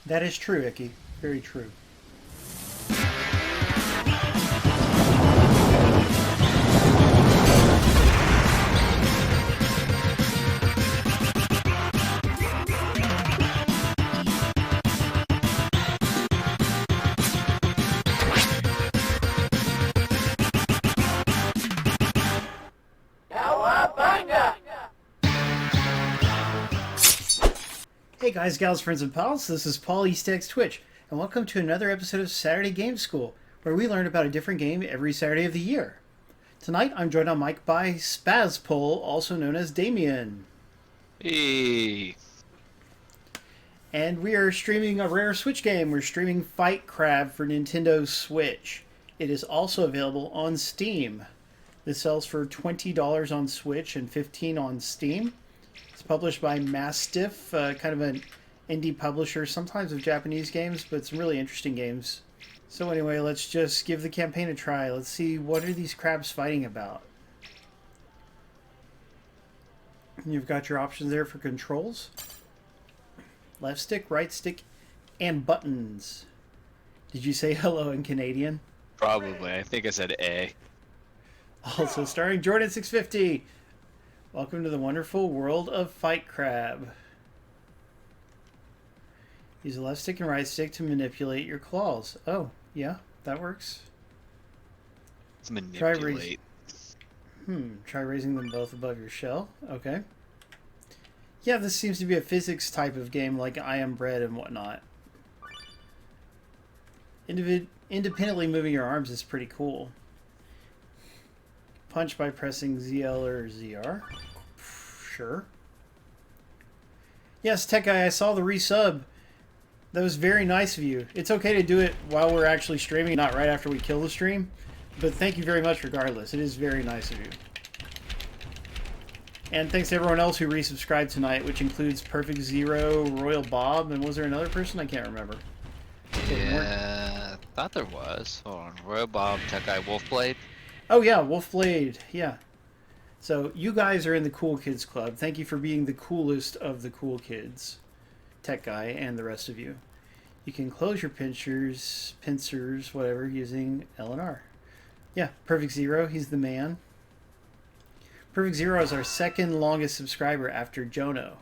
That is true, Icky. Very true. Hey guys, gals, friends, and pals, this is Paul, EastXTwitch, and welcome to another episode of Saturday Game School, where we learn about a different game every Saturday of the year. Tonight, I'm joined on mic by Spazpol, also known as Damien. Hey. And we are streaming a rare Switch game. We're streaming Fight Crab for Nintendo Switch. It is also available on Steam. This sells for $20 on Switch and $15 on Steam. It's published by Mastiff, kind of an indie publisher, sometimes of Japanese games, but some really interesting games. So anyway, let's just give the campaign a try. Let's see, what are these crabs fighting about? You've got your options there for controls. Left stick, right stick, and buttons. Did you say hello in Canadian? Probably. I think I said A. Also starring Jordan650. Welcome to the wonderful world of Fight Crab. Use the left stick and right stick to manipulate your claws. Oh, yeah, that works. It's manipulate. Try raising them both above your shell. Okay. Yeah, this seems to be a physics type of game like I Am Bread and whatnot. Independently moving your arms is pretty cool. Punch by pressing ZL or ZR. Sure. Yes, Tech Guy, I saw the resub. That was very nice of you. It's okay to do it while we're actually streaming, not right after we kill the stream. But thank you very much regardless. It is very nice of you. And thanks to everyone else who resubscribed tonight, which includes Perfect Zero, Royal Bob, and was there another person? I can't remember. Yeah, I thought there was. Hold on. Royal Bob, Tech Guy, Wolfblade. Oh yeah, Wolfblade, yeah. So you guys are in the Cool Kids Club. Thank you for being the coolest of the cool kids. Tech Guy and the rest of you. You can close your pincers, whatever, using L and R. Yeah, Perfect Zero, he's the man. Perfect Zero is our second longest subscriber after Jono.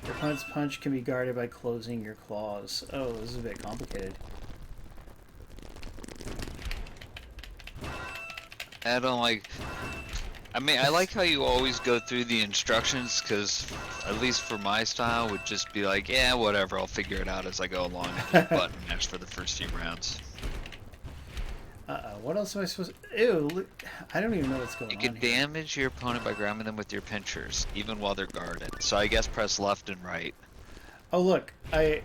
Your opponent's punch can be guarded by closing your claws. Oh, this is a bit complicated. I don't like... I mean, I like how you always go through the instructions, because, at least for my style, would just be like, yeah, whatever, I'll figure it out as I go along and just button mash for the first few rounds. What else am I supposed to... Ew, look, I don't even know what's going on You can here. damage your opponent by grabbing them with your pinchers, even while they're guarded. So I guess press left and right. Oh, look, I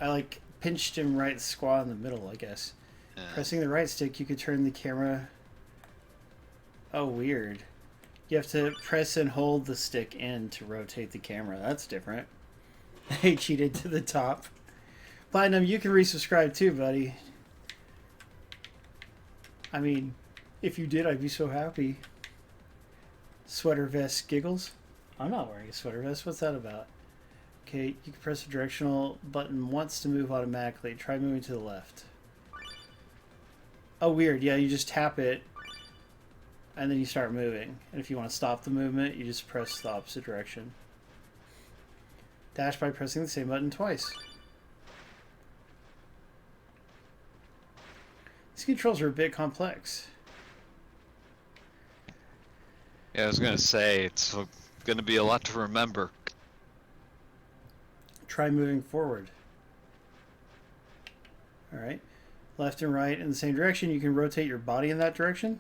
like, pinched him right square in the middle, I guess. Yeah. Pressing the right stick, you could turn the camera... Oh, weird. You have to press and hold the stick in to rotate the camera. That's different. They cheated to the top. Platinum, you can resubscribe too, buddy. I mean, if you did, I'd be so happy. Sweater vest giggles? I'm not wearing a sweater vest. What's that about? Okay, you can press the directional button once to move automatically. Try moving to the left. Oh, weird. Yeah, you just tap it. And then you start moving. And if you want to stop the movement, you just press the opposite direction. Dash by pressing the same button twice. These controls are a bit complex. Yeah, I was gonna say, it's gonna be a lot to remember. Try moving forward. Alright. Left and right in the same direction. You can rotate your body in that direction.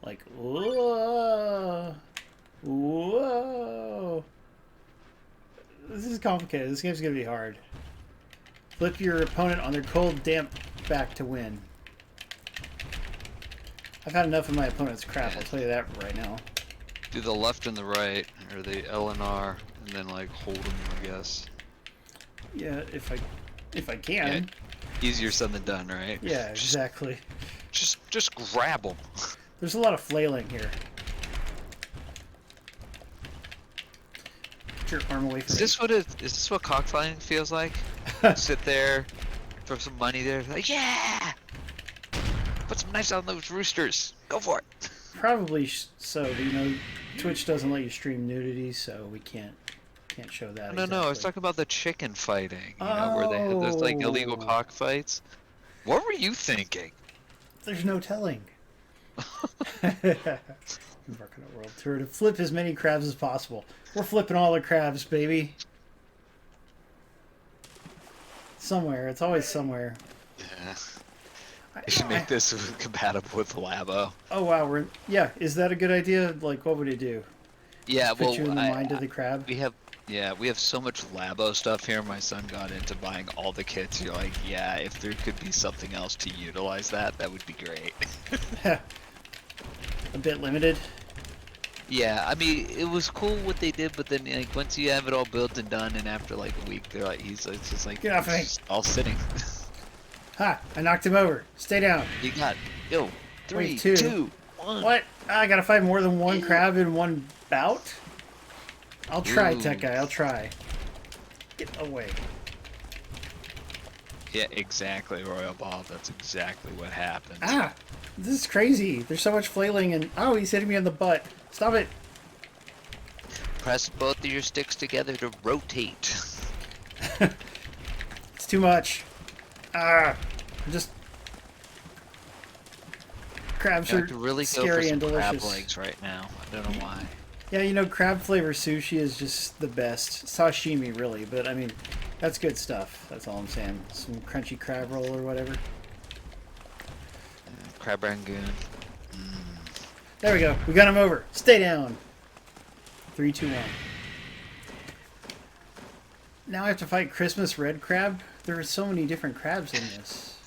Like, whoa, whoa. This is complicated. This game's going to be hard. Flip your opponent on their cold, damp back to win. I've had enough of my opponent's crap, I'll tell you that right now. Do the left and the right, or the L and R, and then like hold them, I guess. Yeah, if I can. Yeah, easier said than done, right? Yeah, exactly. Just grab them. There's a lot of flailing here. Put your arm away from me. Is this what cockfighting feels like? sit there, throw some money there, like, yeah! Put some knives on those roosters. Go for it. Probably so. You know, Twitch doesn't let you stream nudity, so we can't show that. No, exactly. I was talking about the chicken fighting. You know, where they had those like illegal cockfights. What were you thinking? There's no telling. Embark on a world tour to flip as many crabs as possible. We're flipping all the crabs, baby. Somewhere. It's always somewhere. Yeah. You should make this compatible with Labo. Oh wow, yeah. Is that a good idea? Like, what would it do? Yeah, Put you in the mind of the crab. We have so much Labo stuff here. My son got into buying all the kits. You're like, yeah, if there could be something else to utilize that would be great. A bit limited. Yeah, I mean, it was cool what they did, but then like once you have it all built and done, and after like a week, they're like, it's just like, get off me, all sitting. Ha! I knocked him over. Stay down. You got, yo, 3, Wait, 2, 1. What? I gotta fight more than one crab in one bout? I'll try, Tech Guy. I'll try. Get away. Yeah, exactly, Royal Bob. That's exactly what happened. Ah! This is crazy. There's so much flailing and... Oh, he's hitting me in the butt. Stop it. Press both of your sticks together to rotate. It's too much. Ah! Just... Crabs are really scary and delicious. Crab legs right now. I don't know why. Yeah, you know, crab flavor sushi is just the best. Sashimi, really, but I mean, that's good stuff. That's all I'm saying. Some crunchy crab roll or whatever. Crab rangoon. There we go. We got him over. Stay down. 3, 2, 1. Now I have to fight Christmas red crab. There are so many different crabs in this.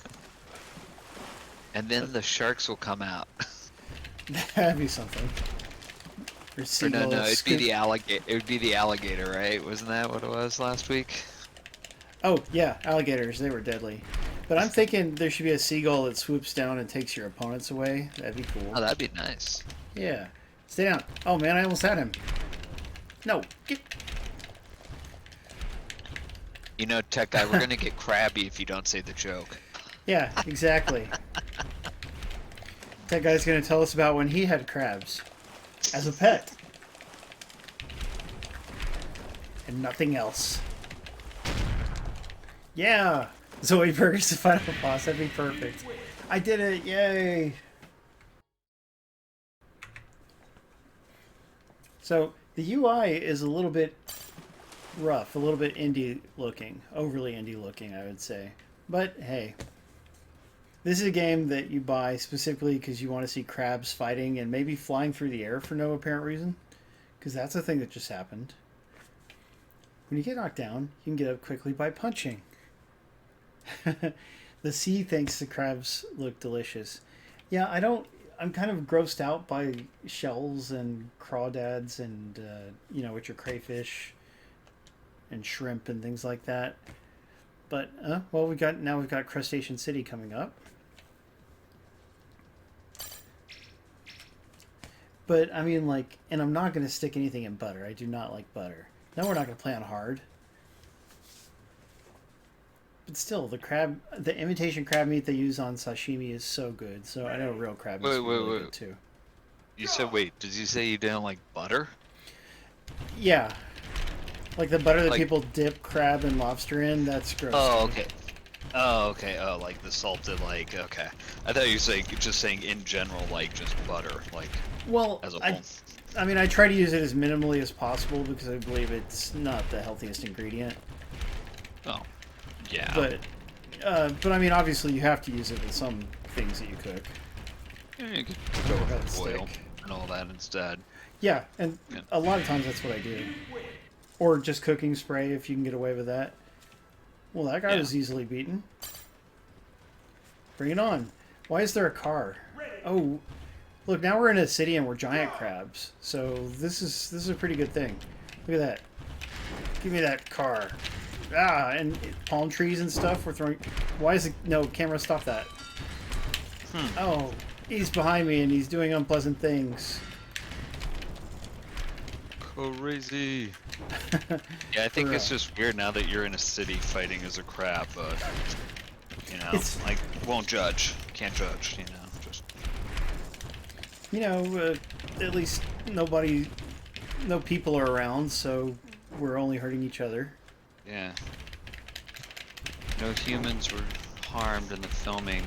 And then the sharks will come out. That'd be something. Or no, it'd be the alligator. It would be the alligator, right? Wasn't that what it was last week? Oh yeah, alligators. They were deadly. But I'm thinking there should be a seagull that swoops down and takes your opponents away. That'd be cool. Oh, that'd be nice. Yeah. Stay down. Oh man, I almost had him. No, get. You know, Tech Guy, we're gonna get crabby if you don't say the joke. Yeah, exactly. That guy's gonna tell us about when he had crabs as a pet. And nothing else. Yeah! Zoe Burger's the final boss. That'd be perfect. I did it! Yay! So, the UI is a little bit rough, a little bit indie looking. Overly indie looking, I would say. But, hey. This is a game that you buy specifically because you want to see crabs fighting and maybe flying through the air for no apparent reason. Because that's a thing that just happened. When you get knocked down, you can get up quickly by punching. The sea thinks the crabs look delicious. Yeah, I'm kind of grossed out by shells and crawdads and, which are crayfish and shrimp and things like that. But, well, we've got Crustacean City coming up. But, I mean, like, and I'm not going to stick anything in butter. I do not like butter. No, we're not going to play on hard. But still, the imitation crab meat they use on sashimi is so good. So I know real crab is really good too. You said, wait, did you say you didn't like butter? Yeah. Like the butter that people dip crab and lobster in, that's gross. Oh, okay. Oh, okay. Oh, like the salted, like, okay. I thought you were just saying in general, like, just butter, like, well, as a whole. I mean, I try to use it as minimally as possible because I believe it's not the healthiest ingredient. Oh, yeah. But I mean, obviously you have to use it with some things that you cook. Yeah, you could go with oil and all that instead. Yeah, and a lot of times that's what I do. Or just cooking spray if you can get away with that. Well, that guy was easily beaten. Bring it on. Why is there a car? Oh, look, now we're in a city and we're giant crabs. So this is a pretty good thing. Look at that. Give me that car. Ah, and palm trees and stuff. We're throwing... Why is it... No, camera, stop that. Oh, he's behind me and he's doing unpleasant things. Crazy. Yeah, I think it's just weird now that you're in a city fighting as a crab, but you know, like won't judge, can't judge, you know, just. You know, at least no people are around, so we're only hurting each other. Yeah. No humans were harmed in the filming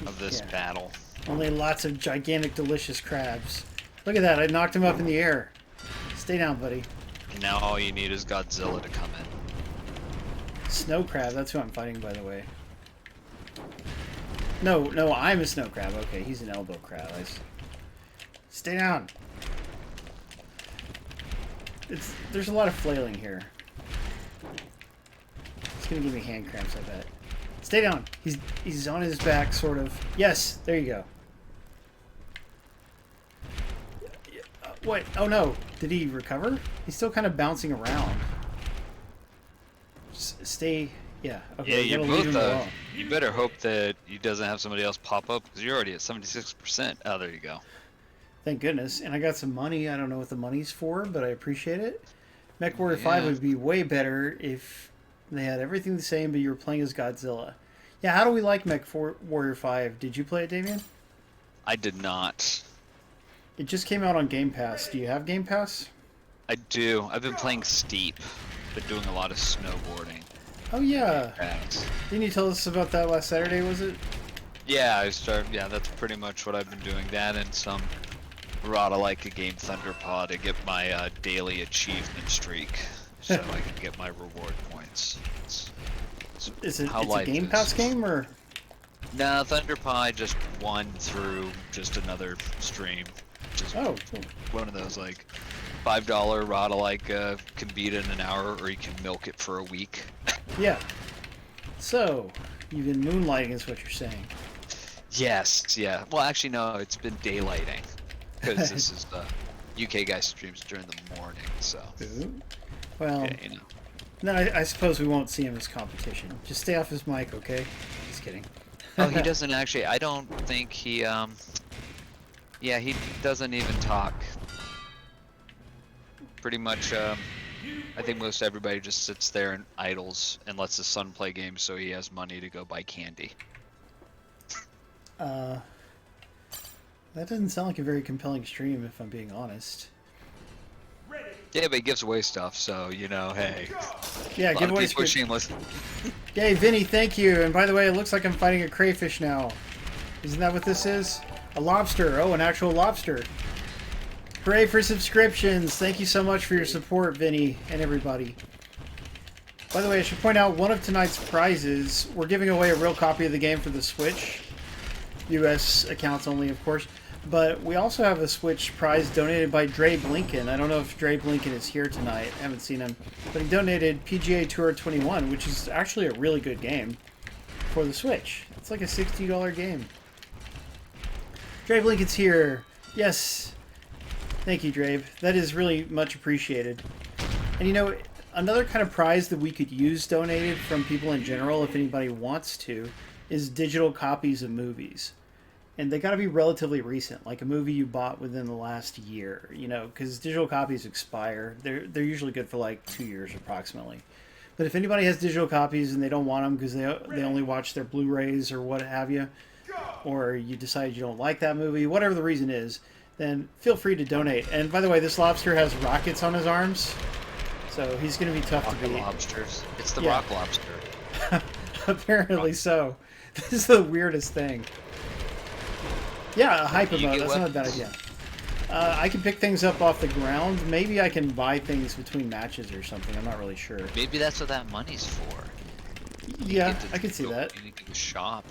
of this battle. Only lots of gigantic, delicious crabs. Look at that, I knocked him up in the air. Stay down, buddy. And now all you need is Godzilla to come in. Snow crab, that's who I'm fighting, by the way. No, I'm a snow crab. Okay, he's an elbow crab. Stay down. There's a lot of flailing here. It's gonna give me hand cramps, I bet. Stay down. He's on his back, sort of. Yes, there you go. What? Oh no! Did he recover? He's still kind of bouncing around. Just stay. Yeah. Okay. Yeah, you're both. You better hope that he doesn't have somebody else pop up because you're already at 76%. Oh, there you go. Thank goodness. And I got some money. I don't know what the money's for, but I appreciate it. Mech Warrior 5 would be way better if they had everything the same, but you were playing as Godzilla. Yeah, how do we like Mech Warrior 5? Did you play it, Damien? I did not. It just came out on Game Pass. Do you have Game Pass? I do. I've been playing Steep. Been doing a lot of snowboarding. Oh, yeah. Didn't you tell us about that last Saturday, was it? Yeah, yeah, that's pretty much what I've been doing. That and some Rada like a game Thunderpaw to get my daily achievement streak, so I can get my reward points. It's a Game Pass game, or? No, Thunderpaw I just won through just another stream. Just cool. One of those like $5 Rada like can beat it in an hour, or you can milk it for a week. Yeah. So, you've been moonlighting, is what you're saying. Yes. Yeah. Well, actually, no. It's been daylighting. Because this is UK guy streams during the morning, so. Well, yeah, you know. Then I suppose we won't see him as competition. Just stay off his mic, okay? Just kidding. Oh, he doesn't actually. I don't think he. Yeah, he doesn't even talk. Pretty much. I think most everybody just sits there and idles and lets his son play games, so he has money to go buy candy. That doesn't sound like a very compelling stream, if I'm being honest. Yeah, but he gives away stuff, so, you know, hey. Yeah, giveaways are shameless. Yay, Vinny, thank you. And by the way, it looks like I'm fighting a crayfish now. Isn't that what this is? A lobster. Oh, an actual lobster. Hooray for subscriptions. Thank you so much for your support, Vinny, and everybody. By the way, I should point out one of tonight's prizes. We're giving away a real copy of the game for the Switch. US accounts only, of course. But we also have a Switch prize donated by Dre Blinken. I don't know if Dre Blinken is here tonight. I haven't seen him. But he donated PGA Tour 21, which is actually a really good game for the Switch. It's like a $60 game. Dre Blinken's here. Yes. Thank you, Dre. That is really much appreciated. And you know, another kind of prize that we could use donated from people in general, if anybody wants to, is digital copies of movies. And they got to be relatively recent, like a movie you bought within the last year, you know, because digital copies expire. They're usually good for like 2 years approximately. But if anybody has digital copies and they don't want them because they only watch their Blu-rays or what have you, or you decide you don't like that movie, whatever the reason is, then feel free to donate. And by the way, this lobster has rockets on his arms, so he's going to be tough to beat. Lobsters. It's the rock lobster. Apparently so. This is the weirdest thing. Yeah, a hype emote. That's not a bad idea. I can pick things up off the ground. Maybe I can buy things between matches or something. I'm not really sure. Maybe that's what that money's for. Yeah, I can see that. You need to go shop.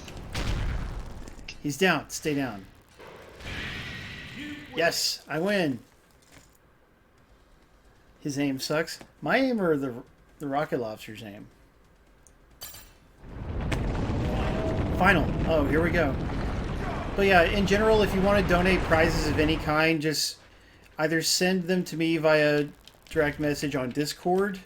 He's down. Stay down. Yes, I win. His aim sucks. My aim or the rocket lobster's aim? Final. Oh, here we go. But yeah, in general, if you want to donate prizes of any kind, just either send them to me via direct message on Discord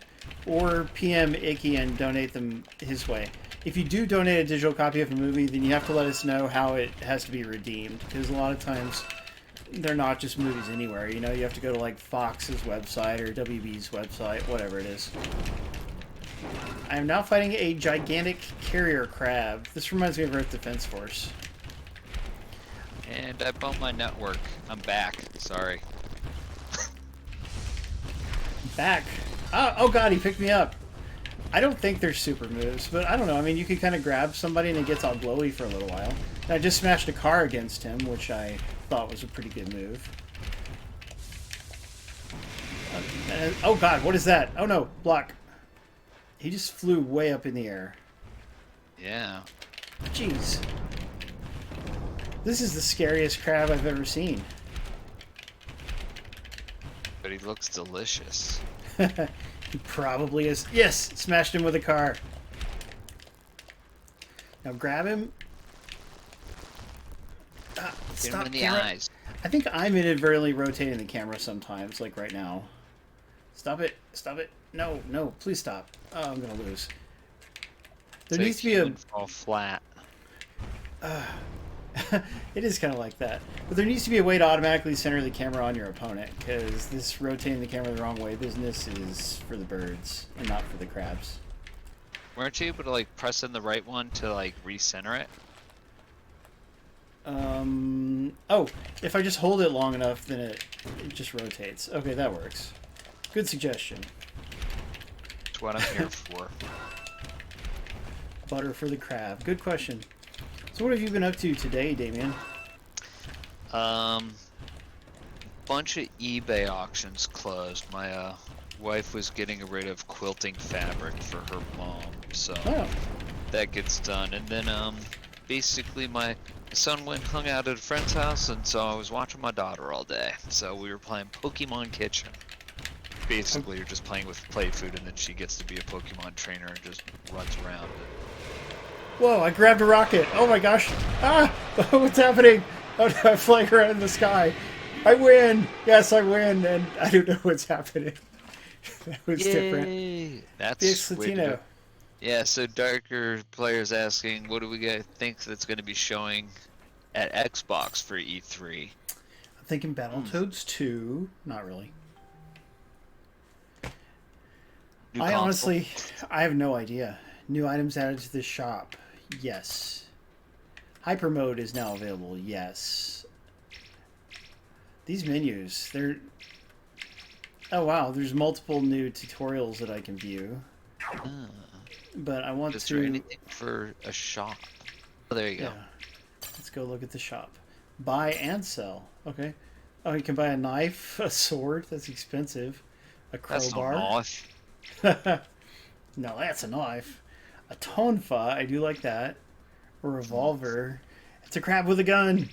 or PM Icky and donate them his way. If you do donate a digital copy of a movie, then you have to let us know how it has to be redeemed, because a lot of times they're not just movies anywhere. You know, you have to go to like Fox's website or WB's website, whatever it is. I am now fighting a gigantic carrier crab. This reminds me of Earth Defense Force. And I bumped my network. I'm back. Sorry. Back. Oh god, he picked me up. I don't think they're super moves, but I don't know. I mean, you can kind of grab somebody and it gets all glowy for a little while. And I just smashed a car against him, which I thought was a pretty good move. Oh god, what is that? Oh no, block. He just flew way up in the air. Yeah. Jeez. This is the scariest crab I've ever seen. But he looks delicious. He probably is. Yes! Smashed him with a car. Now grab him. Get Stop him in the camera. eyes. I think I'm inadvertently rotating the camera sometimes, like right now. Stop it. Stop it. No, no, please stop. Oh, I'm gonna lose. There needs to be a... fall flat. It is kind of like that. But there needs to be a way to automatically center the camera on your opponent, because this rotating the camera the wrong way business is for the birds and not for the crabs. Weren't you able to like press in the right one to like recenter it? Oh, if I just hold it long enough, then it just rotates. Okay, that works. Good suggestion. That's what I'm here for. Butter for the crab. Good question. So what have you been up to today, Damien? Bunch of eBay auctions closed. My wife was getting rid of quilting fabric for her mom, so that gets done. And then basically my son went and hung out at a friend's house, and so I was watching my daughter all day. So we were playing Pokemon Kitchen. Basically, you're just playing with play food, and then she gets to be a Pokemon trainer and just runs around. Whoa, I grabbed a rocket. Oh my gosh. Ah! What's happening? Oh no, I'm flying around in the sky. I win! Yes, I win, and I don't know what's happening. That was different. That's EastXTwitch. Yeah, so Darker Player's asking, what do we think that's going to be showing at Xbox for E3? I'm thinking Battletoads 2. Not really. I honestly, I have no idea. New items added to the shop. Yes. Hyper mode is now available. Yes. These menus, they're... Oh wow, there's multiple new tutorials that I can view. But I want to... Is there anything for a shop? Oh, there you go. Let's go look at the shop. Buy and sell. Okay. Oh, you can buy a knife, a sword. That's expensive. A crowbar. That's not knife. No, that's a knife. A tonfa, I do like that. A revolver. It's a crab with a gun.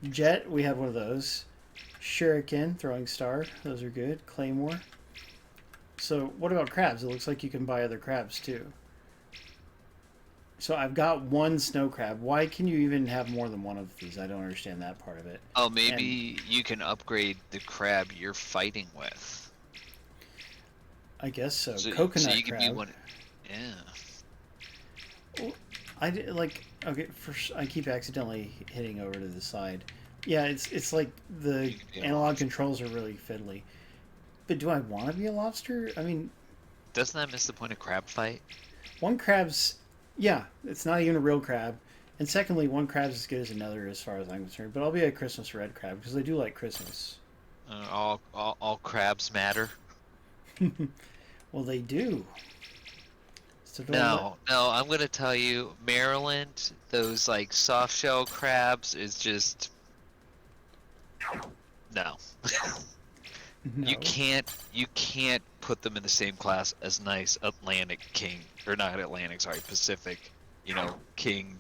Jet, we have one of those. Shuriken, throwing star, those are good. Claymore. So, what about crabs? It looks like you can buy other crabs too. So I've got one snow crab. Why can you even have more than one of these? I don't understand that part of it. Oh, maybe you can upgrade the crab you're fighting with. I guess so. So Coconut you can crab. be one. Yeah. I did, like, okay. First, I keep accidentally hitting over to the side. Yeah, it's like the analog controls are really fiddly. But do I want to be a lobster? I mean, doesn't that miss the point of crab fight? One crab's, yeah, it's not even a real crab. And secondly, one crab's as good as another as far as I'm concerned. But I'll be a Christmas red crab because I do like Christmas. All crabs matter. Well, they do. So no, I'm gonna tell you, Maryland, those like soft shell crabs is just no. No. You can't put them in the same class as nice Atlantic king, or not Atlantic, sorry, Pacific, king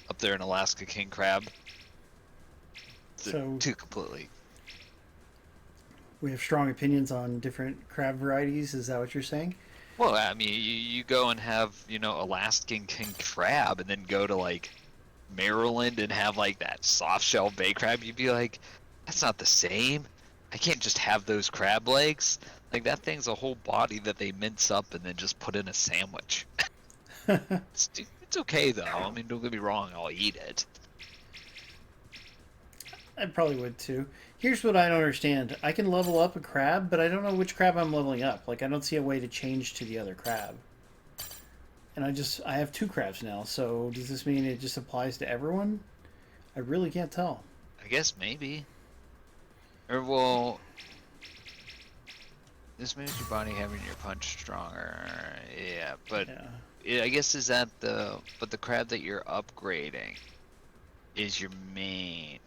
up there in Alaska, king crab. So two completely. We have strong opinions on different crab varieties. Is that what you're saying? Well, I mean, you go and have, Alaskan king crab, and then go to like Maryland and have like that soft shell bay crab. You'd be like, that's not the same. I can't just have those crab legs. Like, that thing's a whole body that they mince up and then just put in a sandwich. It's okay though. I mean, don't get me wrong, I'll eat it. I probably would too. Here's what I don't understand. I can level up a crab, but I don't know which crab I'm leveling up. Like, I don't see a way to change to the other crab. And I have 2 crabs now, so does this mean it just applies to everyone? I really can't tell. I guess maybe. Or, well, this makes your body having your punch stronger. Yeah, but I guess is that but the crab that you're upgrading is your main.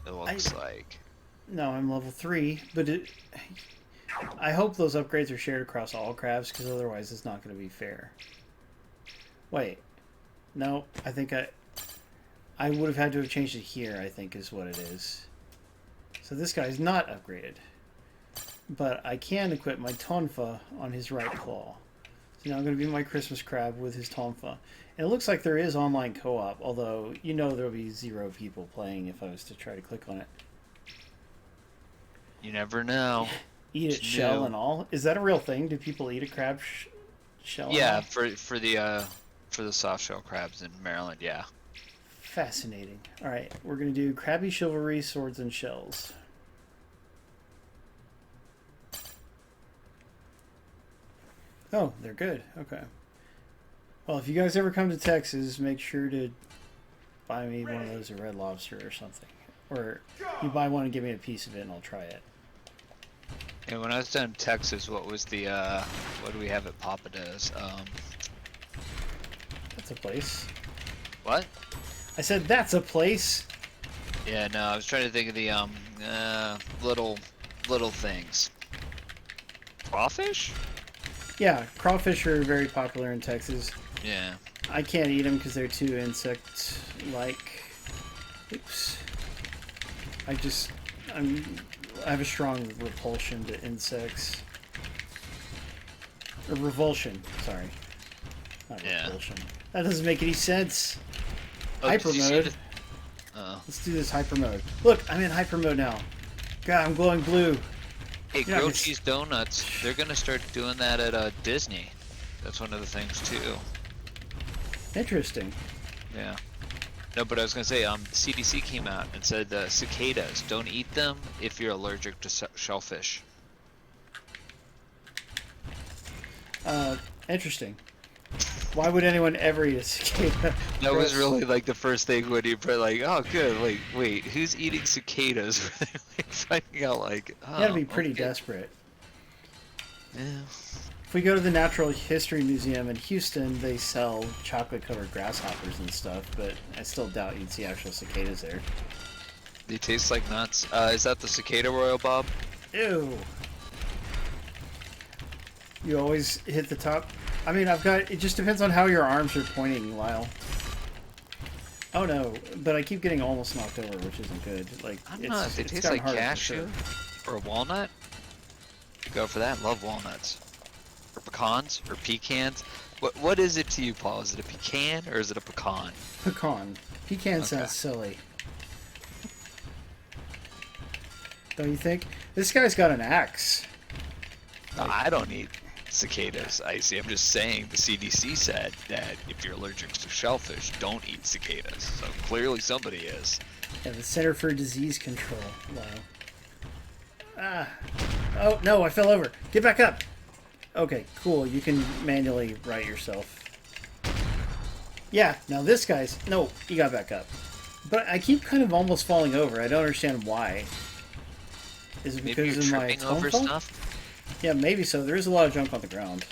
It looks like. No, I'm level 3, but I hope those upgrades are shared across all crabs, because otherwise it's not going to be fair. Wait. No, I think I would have had to have changed it here, I think is what it is. So this guy's not upgraded. But I can equip my tonfa on his right claw. So now I'm going to be my Christmas crab with his tonfa. And it looks like there is online co-op, although you know there will be 0 people playing if I was to try to click on it. You never know. Eat it shell and all? Is that a real thing? Do people eat a crab shell? Yeah, for the soft shell crabs in Maryland, yeah. Fascinating. All right, we're going to do Krabby Chivalry, Swords and Shells. Oh, they're good. Okay. Well, if you guys ever come to Texas, make sure to buy me one of those at Red Lobster or something. Or you buy one and give me a piece of it and I'll try it. And when I was down in Texas, what was the, what do we have at Papa Do's? That's a place. What? I said that's a place. Yeah, no, I was trying to think of the, little things. Crawfish? Yeah, crawfish are very popular in Texas. Yeah. I can't eat them because they're too insect-like. Oops. I have a strong repulsion to insects. Or revulsion, sorry. Not repulsion. That doesn't make any sense. Oh, hyper mode. Let's do this hyper mode. Look, I'm in hyper mode now. God, I'm glowing blue. Hey, grilled cheese donuts, they're gonna start doing that at Disney. That's one of the things too. Interesting. Yeah. No, but I was gonna say, CDC came out and said cicadas, don't eat them if you're allergic to shellfish. Interesting. Why would anyone ever eat a cicada? That was really like the first thing when you put like, oh good, like wait, who's eating cicadas? Finding out like, oh, you gotta be pretty desperate. Yeah. If we go to the Natural History Museum in Houston, they sell chocolate-covered grasshoppers and stuff, but I still doubt you'd see actual cicadas there. They taste like nuts. Is that the cicada royal, Bob? Ew. You always hit the top. I mean, it just depends on how your arms are pointing, Lyle. Oh no, but I keep getting almost knocked over, which isn't good. Like, I don't know if it tastes like cashew or a walnut. Go for that. Love walnuts. Or pecans or pecans. What is it to you, Paul? Is it a pecan or is it a pecan? Pecan. Pecan sounds silly. Don't you think? This guy's got an axe. No, I don't eat cicadas, Icy. I'm just saying the CDC said that if you're allergic to shellfish, don't eat cicadas. So clearly somebody is. Yeah, the Center for Disease Control. Wow. Ah. Oh, no, I fell over. Get back up. Okay, cool. You can manually right yourself. Yeah, now this guy's... No, he got back up. But I keep kind of almost falling over. I don't understand why. Is it because of my over stuff? Yeah, maybe so. There is a lot of junk on the ground.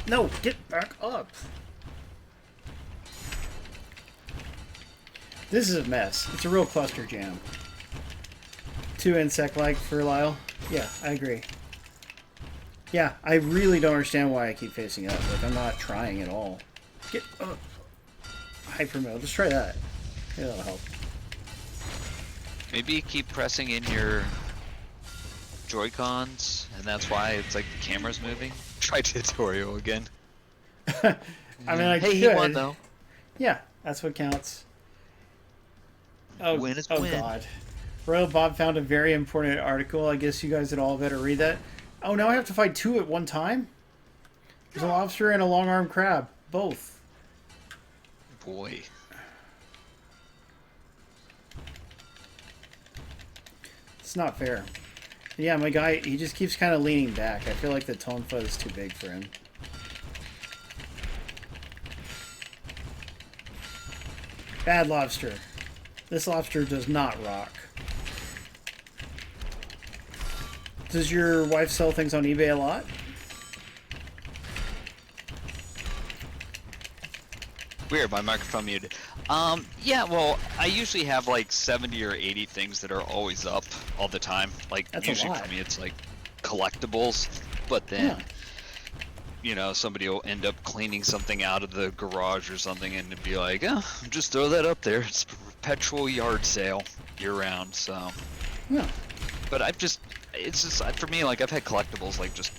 No, get back up. This is a mess. It's a real cluster jam. Too insect-like for Lyle. Yeah, I agree. Yeah, I really don't understand why I keep facing up. Like, I'm not trying at all. Get up. Hyper mode. Let's try that. Maybe that'll help. Maybe you keep pressing in your Joy-Cons, and that's why it's like the camera's moving. Try tutorial again. I mean, I could. He won, though. Yeah, that's what counts. Oh, win is oh win. God. Royal Bob found a very important article. I guess you guys would all better read that. Oh, now I have to fight 2 at one time? There's a lobster and a long-armed crab. Both. Boy. It's not fair. Yeah, my guy, he just keeps kind of leaning back. I feel like the tonfa is too big for him. Bad lobster. This lobster does not rock. Does your wife sell things on eBay a lot? Weird, my microphone muted. Yeah, well, I usually have like 70 or 80 things that are always up all the time. Like, That's a usually lot. for me it's like collectibles, but then, you know, somebody will end up cleaning something out of the garage or something and it'd be like, oh, just throw that up there. It's a perpetual yard sale year round, so. Yeah. But it's just, for me, like, I've had collectibles, like, just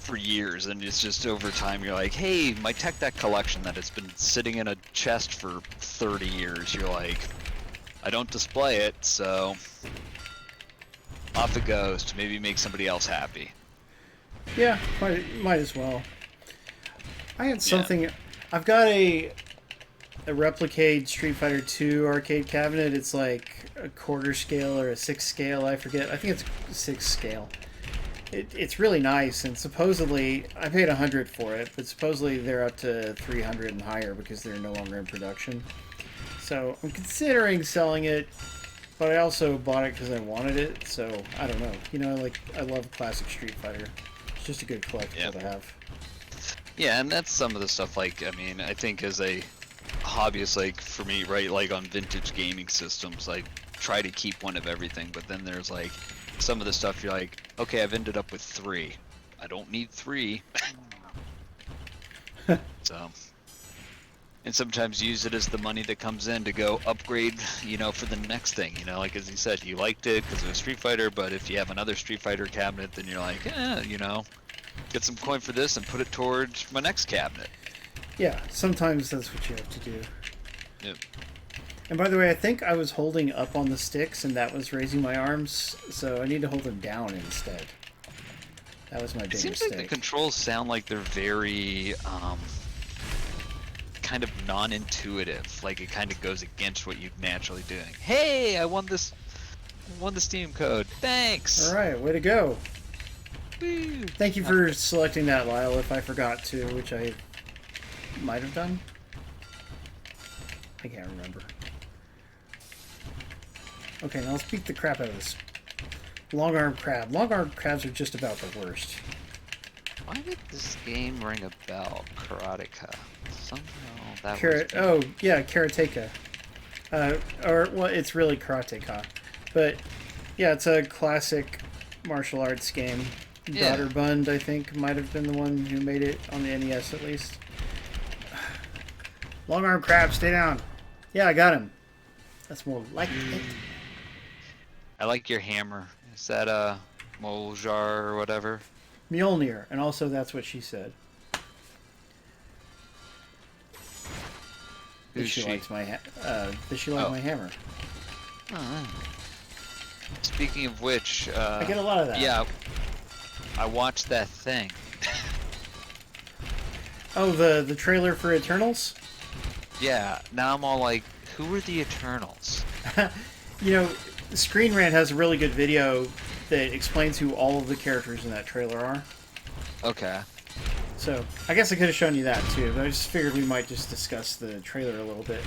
for years, and it's just over time you're like, hey, my tech deck collection that has been sitting in a chest for 30 years, you're like, I don't display it, so off it goes to maybe make somebody else happy. Yeah, might as well. I had something... Yeah. I've got a Replicade Street Fighter 2 arcade cabinet. It's like a quarter scale or a 6 scale, I forget. I think it's 6 scale. It's really nice, and supposedly, I paid $100 for it, but supposedly they're up to $300 and higher because they're no longer in production. So I'm considering selling it, but I also bought it because I wanted it, so I don't know. You know, like, I love classic Street Fighter. It's just a good collectible to have. Yeah, and that's some of the stuff, like, I mean, I think as a hobbyist, like, for me, right, like, on vintage gaming systems, I try to keep one of everything, but then there's, like, some of the stuff you're like, okay, I've ended up with 3. I don't need 3. So, and sometimes use it as the money that comes in to go upgrade, you know, for the next thing. You know, like as you said, you liked it because it was Street Fighter, but if you have another Street Fighter cabinet, then you're like, you know, get some coin for this and put it towards my next cabinet. Yeah, sometimes that's what you have to do. Yep. And by the way, I think I was holding up on the sticks and that was raising my arms, so I need to hold them down instead. That was my big mistake. It seems like the controls sound like they're very, kind of non-intuitive. Like it kind of goes against what you're naturally doing. Hey, I won the Steam code. Thanks! Alright, way to go. Woo. Thank you for selecting that, Lyle, if I forgot to, which I might have done. I can't remember. Okay, now let's beat the crap out of this long-arm crab. Long-arm crabs are just about the worst. Why did this game ring a bell? Karateka. Somehow that was... Oh, yeah, Karateka. Well, it's really Karateka. But, yeah, it's a classic martial arts game. Yeah. Daughter Bund, I think, might have been the one who made it on the NES, at least. Long-arm crab, stay down. Yeah, I got him. That's more like it. I like your hammer. Is that a Moljar or whatever? Mjolnir, and also that's what she said. Who's she? Likes my does she like my hammer? Oh. Speaking of which, I get a lot of that. Yeah, I watched that thing. Oh, the trailer for Eternals? Yeah, now I'm all like, who are the Eternals? You know, Screen Rant has a really good video that explains who all of the characters in that trailer are. Okay. So, I guess I could have shown you that too, but I just figured we might just discuss the trailer a little bit.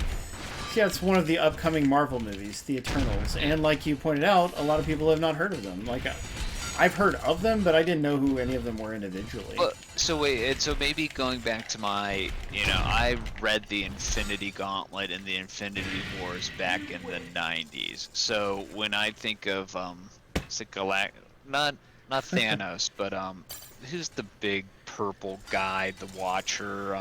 Yeah, it's one of the upcoming Marvel movies, The Eternals, and like you pointed out, a lot of people have not heard of them. Like, I've heard of them, but I didn't know who any of them were individually. Well, so wait, so maybe going back to my, you know, I read the Infinity Gauntlet and the Infinity Wars back in the 90s. So when I think of, is it not Thanos, but, who's the big purple guy, the Watcher,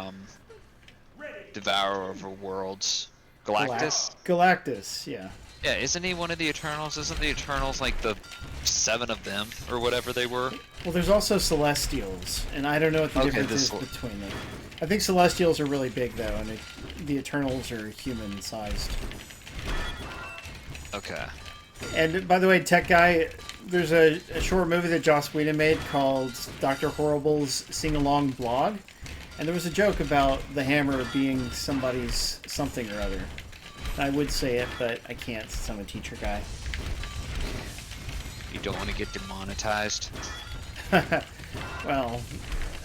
Devourer of Worlds? Galactus? Galactus, yeah. Yeah, isn't he one of the Eternals? Isn't the Eternals like the 7 of them, or whatever they were? Well, there's also Celestials, and I don't know what the difference is between them. I think Celestials are really big, though, and the Eternals are human-sized. Okay. And, by the way, Tech Guy, there's a short movie that Joss Whedon made called Dr. Horrible's Sing-Along Blog, and there was a joke about the hammer being somebody's something or other. I would say it, but I can't since I'm a teacher guy. you don't want to get demonetized. Well,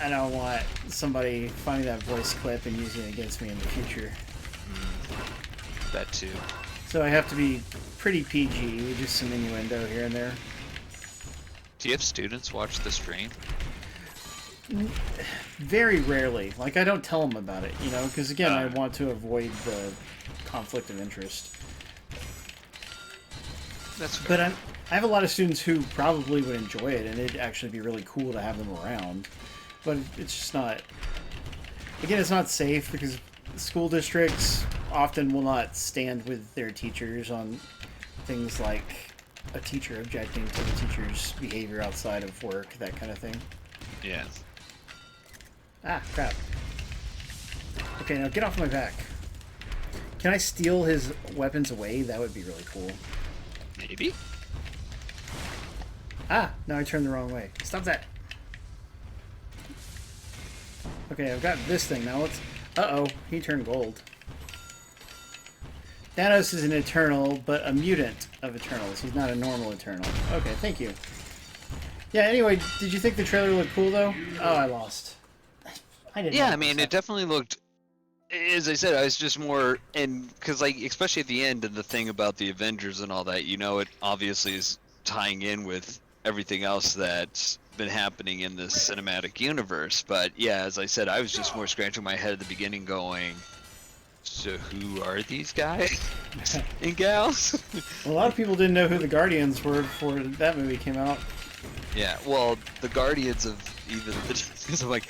I don't want somebody finding that voice clip and using it against me in the future. That too. So I have to be pretty PG, with just some innuendo here and there. Do you have students watch the stream? Very rarely. Like, I don't tell them about it, you know, because again, I Uh. want to avoid the conflict of interest. That's fair. But I have a lot of students who probably would enjoy it, and it'd actually be really cool to have them around. But it's just not... Again, it's not safe, because school districts often will not stand with their teachers on things like a teacher objecting to the teacher's behavior outside of work, that kind of thing. Yeah. Ah, crap. Okay, now get off my back. Can I steal his weapons away? That would be really cool. Maybe? Ah, now I turned the wrong way. Stop that. Okay, I've got this thing. Now let's... Uh-oh, he turned gold. Thanos is an Eternal, but a mutant of Eternals. He's not a normal Eternal. Okay, thank you. Yeah, anyway, did you think the trailer looked cool, though? Oh, I lost. I didn't Yeah, know I mean, it definitely looked... As I said, I was just more... And, because, like, especially at the end and the thing about the Avengers and all that, you know, it obviously is tying in with everything else that's been happening in this cinematic universe. But, yeah, as I said, I was just more scratching my head at the beginning going... So who are these guys and gals? A lot of people didn't know who the Guardians were before that movie came out. Yeah, well, the Guardians of even the... I'm like,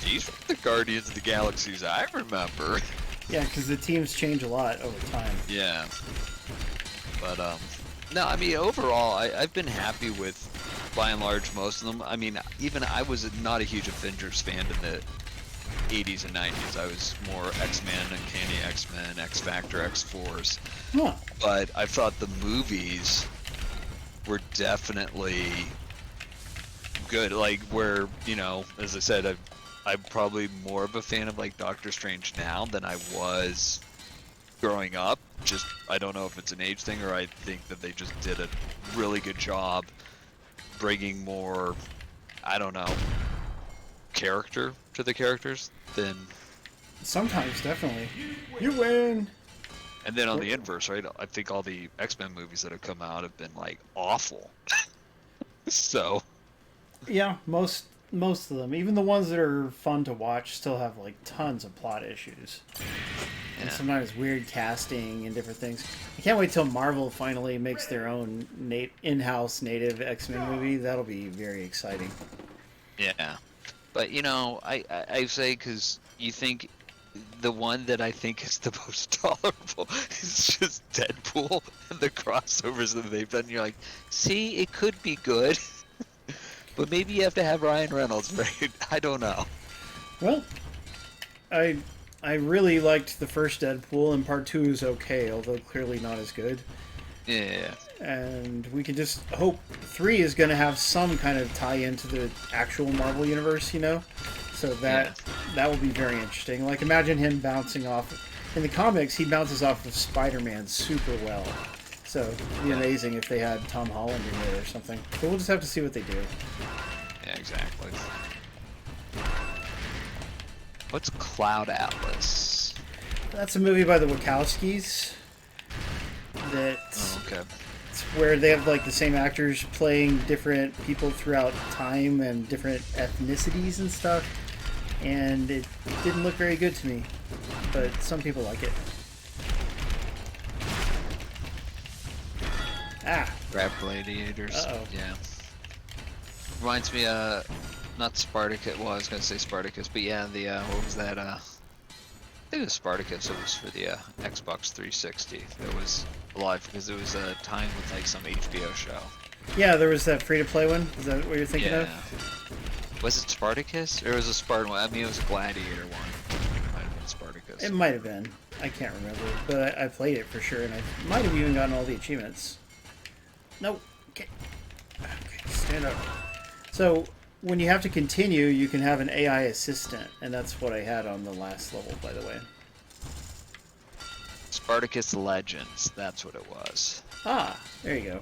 these are the Guardians of the Galaxies I remember. Yeah, because the teams change a lot over time. Yeah. But, no, I mean, overall, I've been happy with, by and large, most of them. I mean, even I was not a huge Avengers fan in the 80s and 90s. I was more X-Men, Uncanny X-Men, X-Factor, X-Force. Huh. But I thought the movies were definitely good. Like, where, you know, as I said, I'm probably more of a fan of, like, Doctor Strange now than I was growing up. Just, I don't know if it's an age thing, or I think that they just did a really good job bringing more, I don't know, character to the characters than... Sometimes, definitely. You win! And then on the inverse, right, I think all the X-Men movies that have come out have been, like, awful. So... Yeah, most of them. Even the ones that are fun to watch still have, like, tons of plot issues. And Yeah. sometimes weird casting and different things. I can't wait till Marvel finally makes their own in-house native X-Men movie. That'll be very exciting. Yeah. But, you know, I say, because you think the one that I think is the most tolerable is just Deadpool and the crossovers that they've done. You're like, see, it could be good. But maybe you have to have Ryan Reynolds, right? I don't know. Well, I really liked the first Deadpool, and part 2 is okay, although clearly not as good. Yeah. And we can just hope 3 is going to have some kind of tie-in to the actual Marvel universe, you know? So that will be very interesting. Like, imagine him bouncing off... In the comics, he bounces off of Spider-Man super well. So it'd be amazing if they had Tom Holland in there or something. But we'll just have to see what they do. Yeah, exactly. What's Cloud Atlas? That's a movie by the Wachowskis. That... Oh, okay. It's where they have like the same actors playing different people throughout time and different ethnicities and stuff, and it didn't look very good to me, but some people like it. Ah, Rap Gladiators. Uh-oh. Yeah. Reminds me, not Spartacus. Well, I was gonna say Spartacus, but yeah, the what was that? I think it was Spartacus. It was for the Xbox 360. It was live because it was a time with like some HBO show. yeah, there was that free-to-play one. Is that what you're thinking Yeah. of? Was it Spartacus or was it a Spartan one? I mean, it was a Gladiator one. It might have been Spartacus. It might have been. I can't remember, but I played it for sure, and I might have even gotten all the achievements. Nope. Okay. Okay, stand up. So, when you have to continue, you can have an AI assistant, and that's what I had on the last level, by the way. Spartacus Legends. That's what it was. Ah, there you go.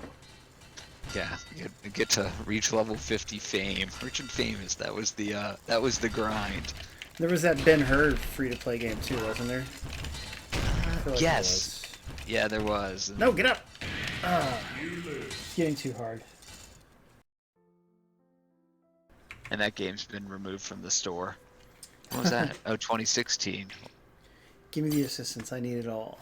Yeah, get to reach level 50 fame. Rich and famous. That was the grind. There was that Ben-Hur free-to-play game too, wasn't there? I feel like there Yes. was. Yeah, there was. No, get up! Ah, it's getting too hard. And that game's been removed from the store. What was that? Oh, 2016. Give me the assistance. I need it all.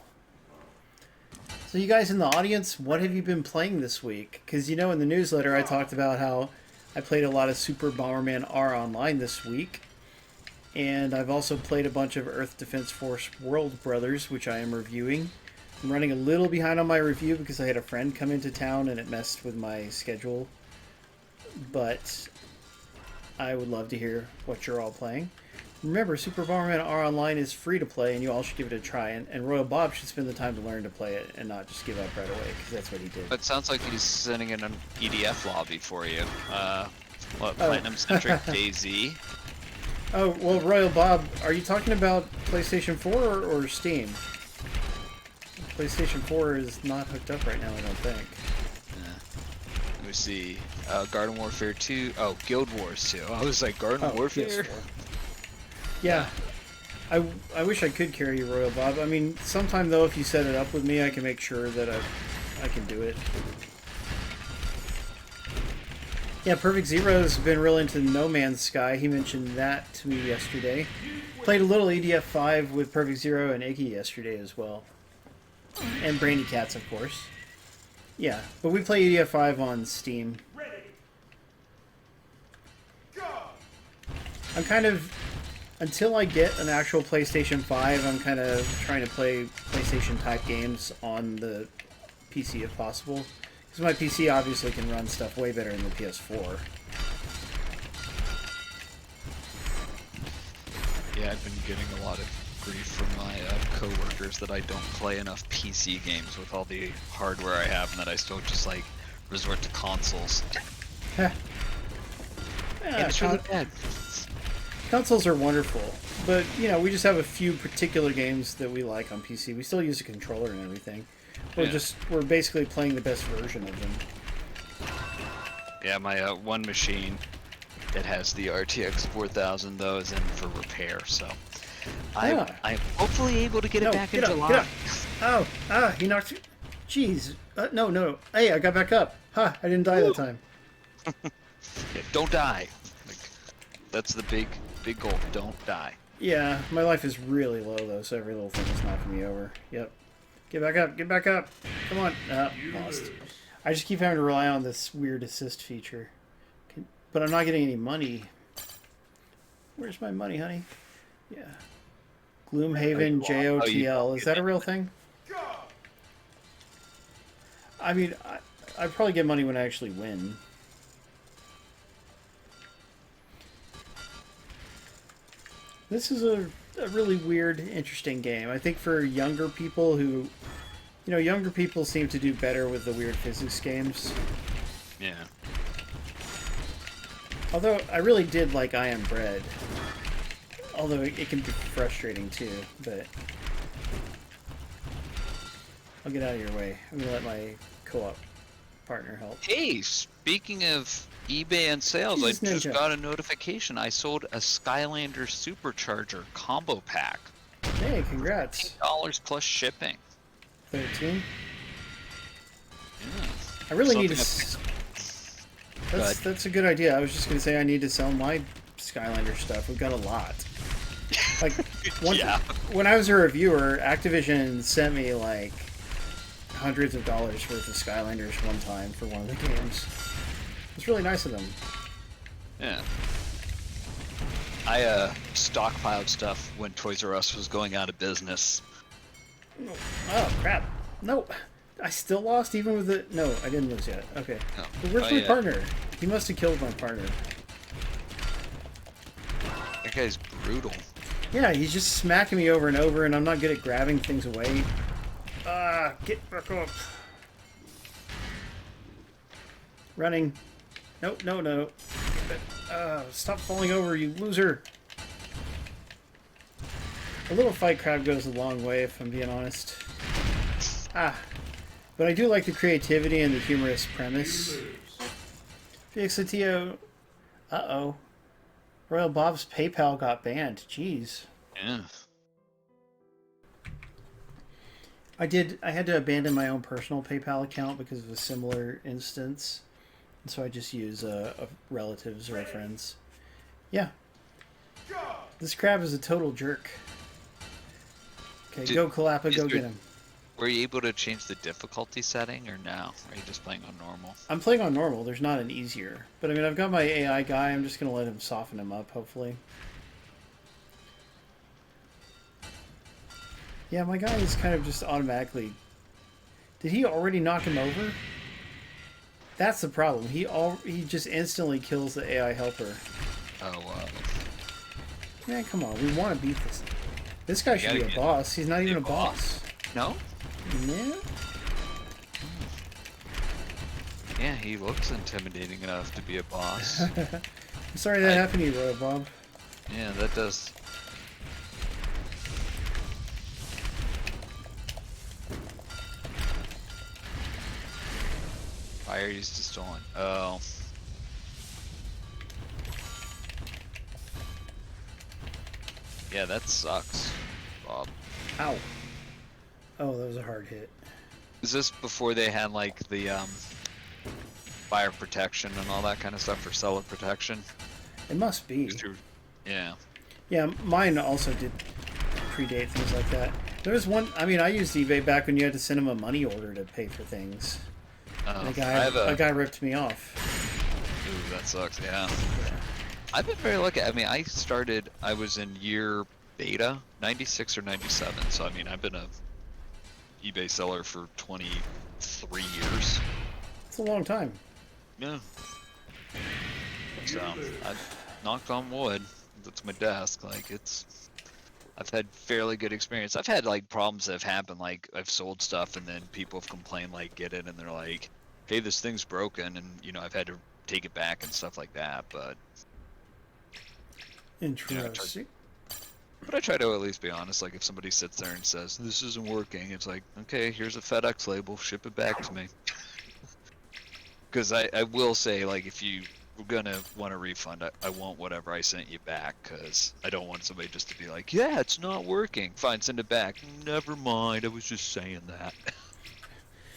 So you guys in the audience, what have you been playing this week? Because, you know, in the newsletter I talked about how I played a lot of Super Bomberman R Online this week. And I've also played a bunch of Earth Defense Force World Brothers, which I am reviewing. I'm running a little behind on my review because I had a friend come into town and it messed with my schedule. But I would love to hear what you're all playing. Remember, Super Bomberman R Online is free to play, and you all should give it a try. And Royal Bob should spend the time to learn to play it and not just give up right away, because that's what he did. But it sounds like he's sending in an EDF lobby for you. Platinum Centric DayZ? Oh, well, Royal Bob, are you talking about PlayStation 4 or Steam? PlayStation 4 is not hooked up right now, I don't think. Let me see. Garden Warfare 2. Oh, Guild Wars 2. I was like, Garden Warfare? PS4. Yeah. I wish I could carry you, Royal Bob. I mean, sometime, though, if you set it up with me, I can make sure that I can do it. Yeah, Perfect Zero's been real into No Man's Sky. He mentioned that to me yesterday. Played a little EDF 5 with Perfect Zero and Iggy yesterday as well. And Brainy Cats, of course. Yeah, but we play EDF 5 on Steam. I'm kind of... Until I get an actual PlayStation 5, I'm kind of trying to play PlayStation-type games on the PC if possible. Because my PC obviously can run stuff way better than the PS4. Yeah, I've been getting a lot of grief from my coworkers that I don't play enough PC games with all the hardware I have, and that I still just like resort to consoles. Yeah, it's really bad. Consoles are wonderful, but you know, we just have a few particular games that we like on PC. We still use a controller and everything. We're basically playing the best version of them. Yeah, my one machine that has the RTX 4000 though is in for repair, so I'm hopefully able to get it back in July. Oh, he knocked you. Jeez. No. Hey, I got back up. Ha, I didn't die that time. Yeah, don't die. Like, that's the big goal. Don't die. Yeah, my life is really low though, so every little thing is knocking me over. Yep. Get back up. Get back up. Come on. Lost. I just keep having to rely on this weird assist feature. But I'm not getting any money. Where's my money, honey? Yeah. Gloomhaven JOTL. Is that a real thing? I mean, I probably get money when I actually win. This is a really weird, interesting game. I think for younger people who... You know, younger people seem to do better with the weird physics games. Yeah. Although, I really did like I Am Bread. Although, it can be frustrating too, but... I'll get out of your way. I'm gonna let my co-op partner help. Hey, speaking of eBay and sales, I just got a notification. I sold a Skylander Supercharger combo pack. Hey, congrats. $15 plus shipping. 13? Yeah. I really need to... That's a good idea. I was just going to say I need to sell my Skylander stuff. We've got a lot. Like, when I was a reviewer, Activision sent me, like, hundreds of dollars worth of Skylanders one time for one of the games. It's really nice of them. Yeah. I stockpiled stuff when Toys R Us was going out of business. Oh, crap. No. I still lost even with the... No, I didn't lose yet. Okay. No. But where's my partner? He must have killed my partner. That guy's brutal. Yeah, he's just smacking me over and over, and I'm not good at grabbing things away. Get back up. Running. No. Stop falling over, you loser. A little fight crab goes a long way, if I'm being honest. But I do like the creativity and the humorous premise. VXTO. Uh-oh. Royal Bob's PayPal got banned. Jeez. Yeah. I had to abandon my own personal PayPal account because of a similar instance. And so I just use a relatives or a friends. Yeah. This crab is a total jerk. Okay, go Kalapa, go get him. Were you able to change the difficulty setting or no? Or are you just playing on normal? I'm playing on normal. There's not an easier. But I mean, I've got my AI guy. I'm just going to let him soften him up, hopefully. Yeah, my guy is kind of just automatically... Did he already knock him over? That's the problem. He just instantly kills the AI helper. Oh, wow. Man, come on. We want to beat this. This guy should be a boss. He's not even a boss. No? Yeah? Yeah, he looks intimidating enough to be a boss. I'm sorry that happened to you, Roy Bob. Yeah, that does. Fire used to stolen. Oh. Yeah, that sucks, Bob. Ow. Oh, that was a hard hit. Is this before they had like the fire protection and all that kind of stuff for cellar protection? It must be. Yeah. Yeah, mine also did predate things like that. There was one, I mean, I used eBay back when you had to send him a money order to pay for things. And a guy ripped me off. Ooh, that sucks, yeah. I've been very lucky. I mean, I was in year beta, 96 or 97, so I mean, I've been a eBay seller for 23 years. It's a long time. Yeah. So, I've knocked on wood. That's my desk. Like, I've had fairly good experience. I've had, like, problems that have happened, like, I've sold stuff and then people have complained, like, get it, and they're like, hey, this thing's broken, and, you know, I've had to take it back and stuff like that, but... Interesting. But I try to at least be honest. Like, if somebody sits there and says, this isn't working, it's like, okay, here's a FedEx label, ship it back to me. Because I will say, like, if you were going to want a refund, I want whatever I sent you back, because I don't want somebody just to be like, yeah, it's not working. Fine, send it back. Never mind, I was just saying that.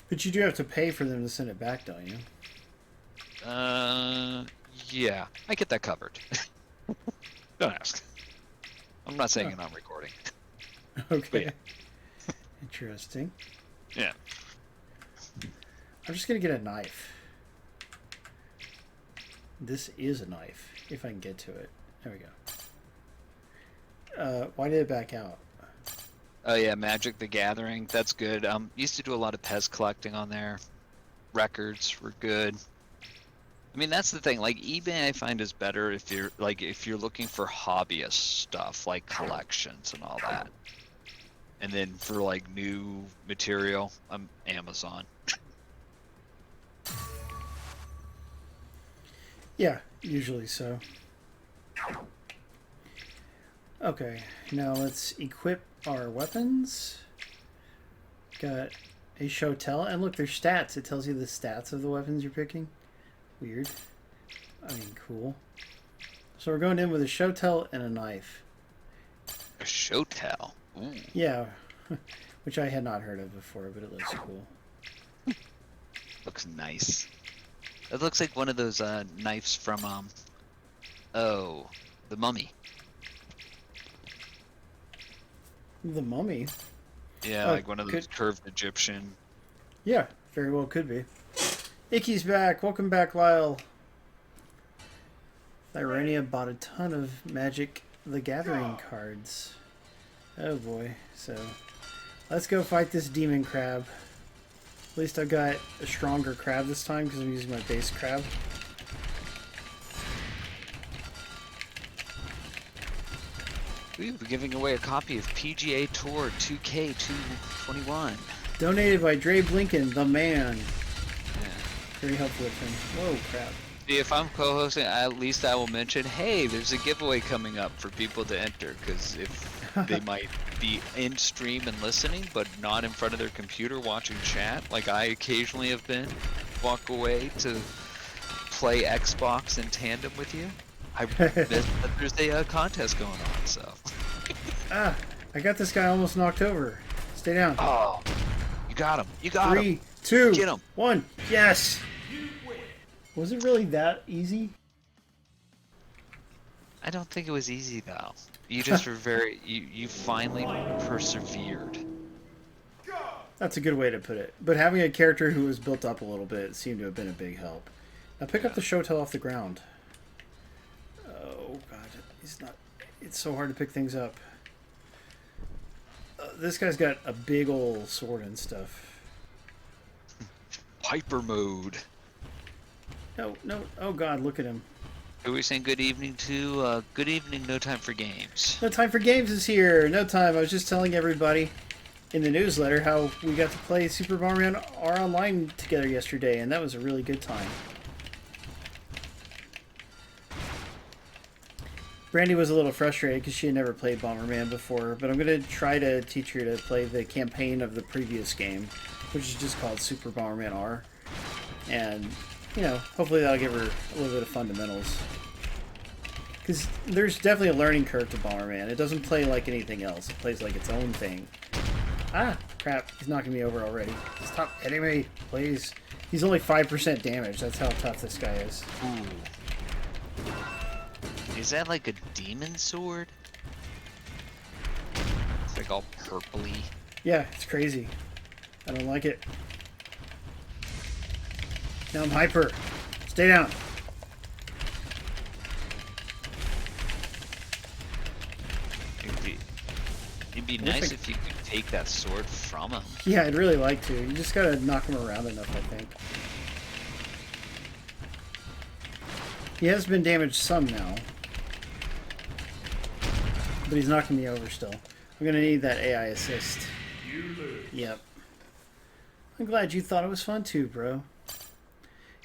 But you do have to pay for them to send it back, don't you? Yeah, I get that covered. Don't ask. I'm not saying it on recording. Okay. Yeah. Interesting. Yeah. I'm just going to get a knife. This is a knife, if I can get to it. There we go. Why did it back out? Oh yeah, Magic the Gathering. That's good. Used to do a lot of Pez collecting on there. Records were good. I mean, that's the thing. Like, eBay, I find is better if you're looking for hobbyist stuff like collections and all that. And then for like new material, Amazon. Yeah, usually so. Okay, now let's equip our weapons. Got a show tell, and look, there's stats. It tells you the stats of the weapons you're picking. Weird. I mean, cool. So we're going in with a show tell and a knife. A show tell? Ooh. Yeah, which I had not heard of before, but it looks cool. Looks nice. It looks like one of those knives from the Mummy. The Mummy? Yeah, like one of those curved Egyptian. Yeah, very well could be. Icky's back. Welcome back, Lyle. Irania bought a ton of Magic the Gathering cards. Oh boy. So, let's go fight this demon crab. At least I got a stronger crab this time because I'm using my base crab. We're giving away a copy of PGA Tour 2K221. Donated by Dre Blinken, the man. Yeah. Very helpful with him. Whoa, crap. See, if I'm co-hosting, at least I will mention, hey, there's a giveaway coming up for people to enter, because if they might be in stream and listening, but not in front of their computer watching chat, like I occasionally have been, walk away to play Xbox in tandem with you, I missed that there's a contest going on, so. Ah, I got this guy almost knocked over. Stay down. Oh, you got him. You got him. 3, 2, Get him. 1. Yes. Was it really that easy? I don't think it was easy though. You just were you finally persevered. That's a good way to put it. But having a character who was built up a little bit seemed to have been a big help. Now pick up the Shotel off the ground. Oh god, it's so hard to pick things up. This guy's got a big old sword and stuff. Hyper mode. No, oh god, look at him. Who are we saying good evening to? Good evening, No Time for Games. No Time for Games is here. No time. I was just telling everybody in the newsletter how we got to play Super Mario R Online together yesterday, and that was a really good time. Brandy was a little frustrated because she had never played Bomberman before, but I'm going to try to teach her to play the campaign of the previous game, which is just called Super Bomberman R. And, you know, hopefully that'll give her a little bit of fundamentals. Because there's definitely a learning curve to Bomberman. It doesn't play like anything else. It plays like its own thing. Ah, crap. He's knocking me over already. Stop hitting me, please. He's only 5% damage. That's how tough this guy is. Ooh. Is that like a demon sword? It's like all purpley. Yeah, it's crazy. I don't like it. Now I'm hyper. Stay down. It'd be nice if you could take that sword from him. Yeah, I'd really like to. You just gotta knock him around enough, I think. He has been damaged some now. But he's knocking me over still. I'm gonna need that AI assist. Yep. I'm glad you thought it was fun too, bro.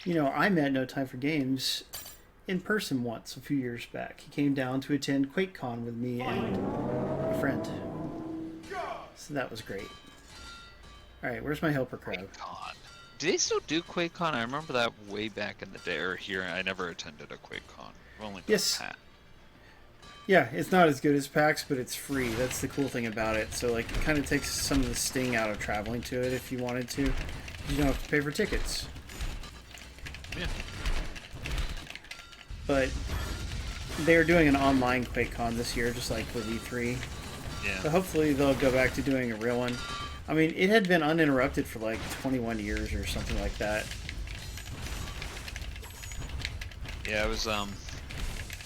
You know, I met No Time for Games in person once a few years back. He came down to attend QuakeCon with me and a friend. So that was great. Alright, where's my helper crowd? QuakeCon. Do they still do QuakeCon? I remember that way back in the day, or here. I never attended a QuakeCon. I've only done PAX. Yeah, it's not as good as PAX, but it's free. That's the cool thing about it. So, like, it kind of takes some of the sting out of traveling to it if you wanted to. You don't have to pay for tickets. Yeah. But they're doing an online QuakeCon this year, just like with E3. Yeah. So hopefully they'll go back to doing a real one. I mean, it had been uninterrupted for like 21 years or something like that. Yeah, it was, I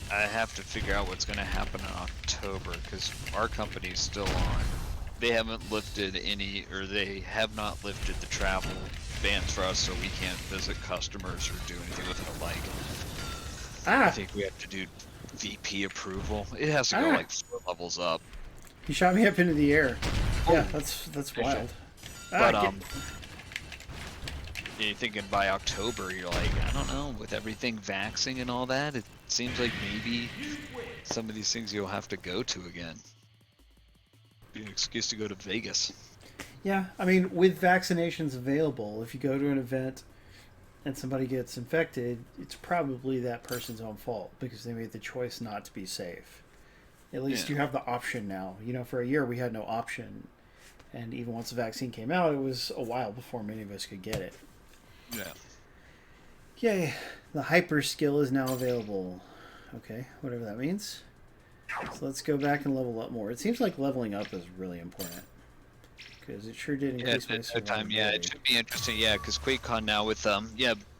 have to figure out what's going to happen in October, because our company's still on. They haven't lifted any, or they have not lifted the travel bans for us, so we can't visit customers or do anything with it like. I think we have to do VP approval. It has to go like 4 levels up. He shot me up into the air. Oh. Yeah, that's wild. But you're thinking by October, you're like, I don't know, with everything vaxxing and all that, it seems like maybe some of these things you'll have to go to again. Be an excuse to go to Vegas. Yeah, I mean, with vaccinations available, if you go to an event and somebody gets infected, it's probably that person's own fault because they made the choice not to be safe. At least you have the option now. You know, for a year we had no option. And even once the vaccine came out, it was a while before many of us could get it. Yeah. Yay. The hyper skill is now available. Okay, whatever that means. So let's go back and level up more. It seems like leveling up is really important. Because it sure did increase my survivability. Yeah, it should be interesting. Yeah, because QuakeCon now with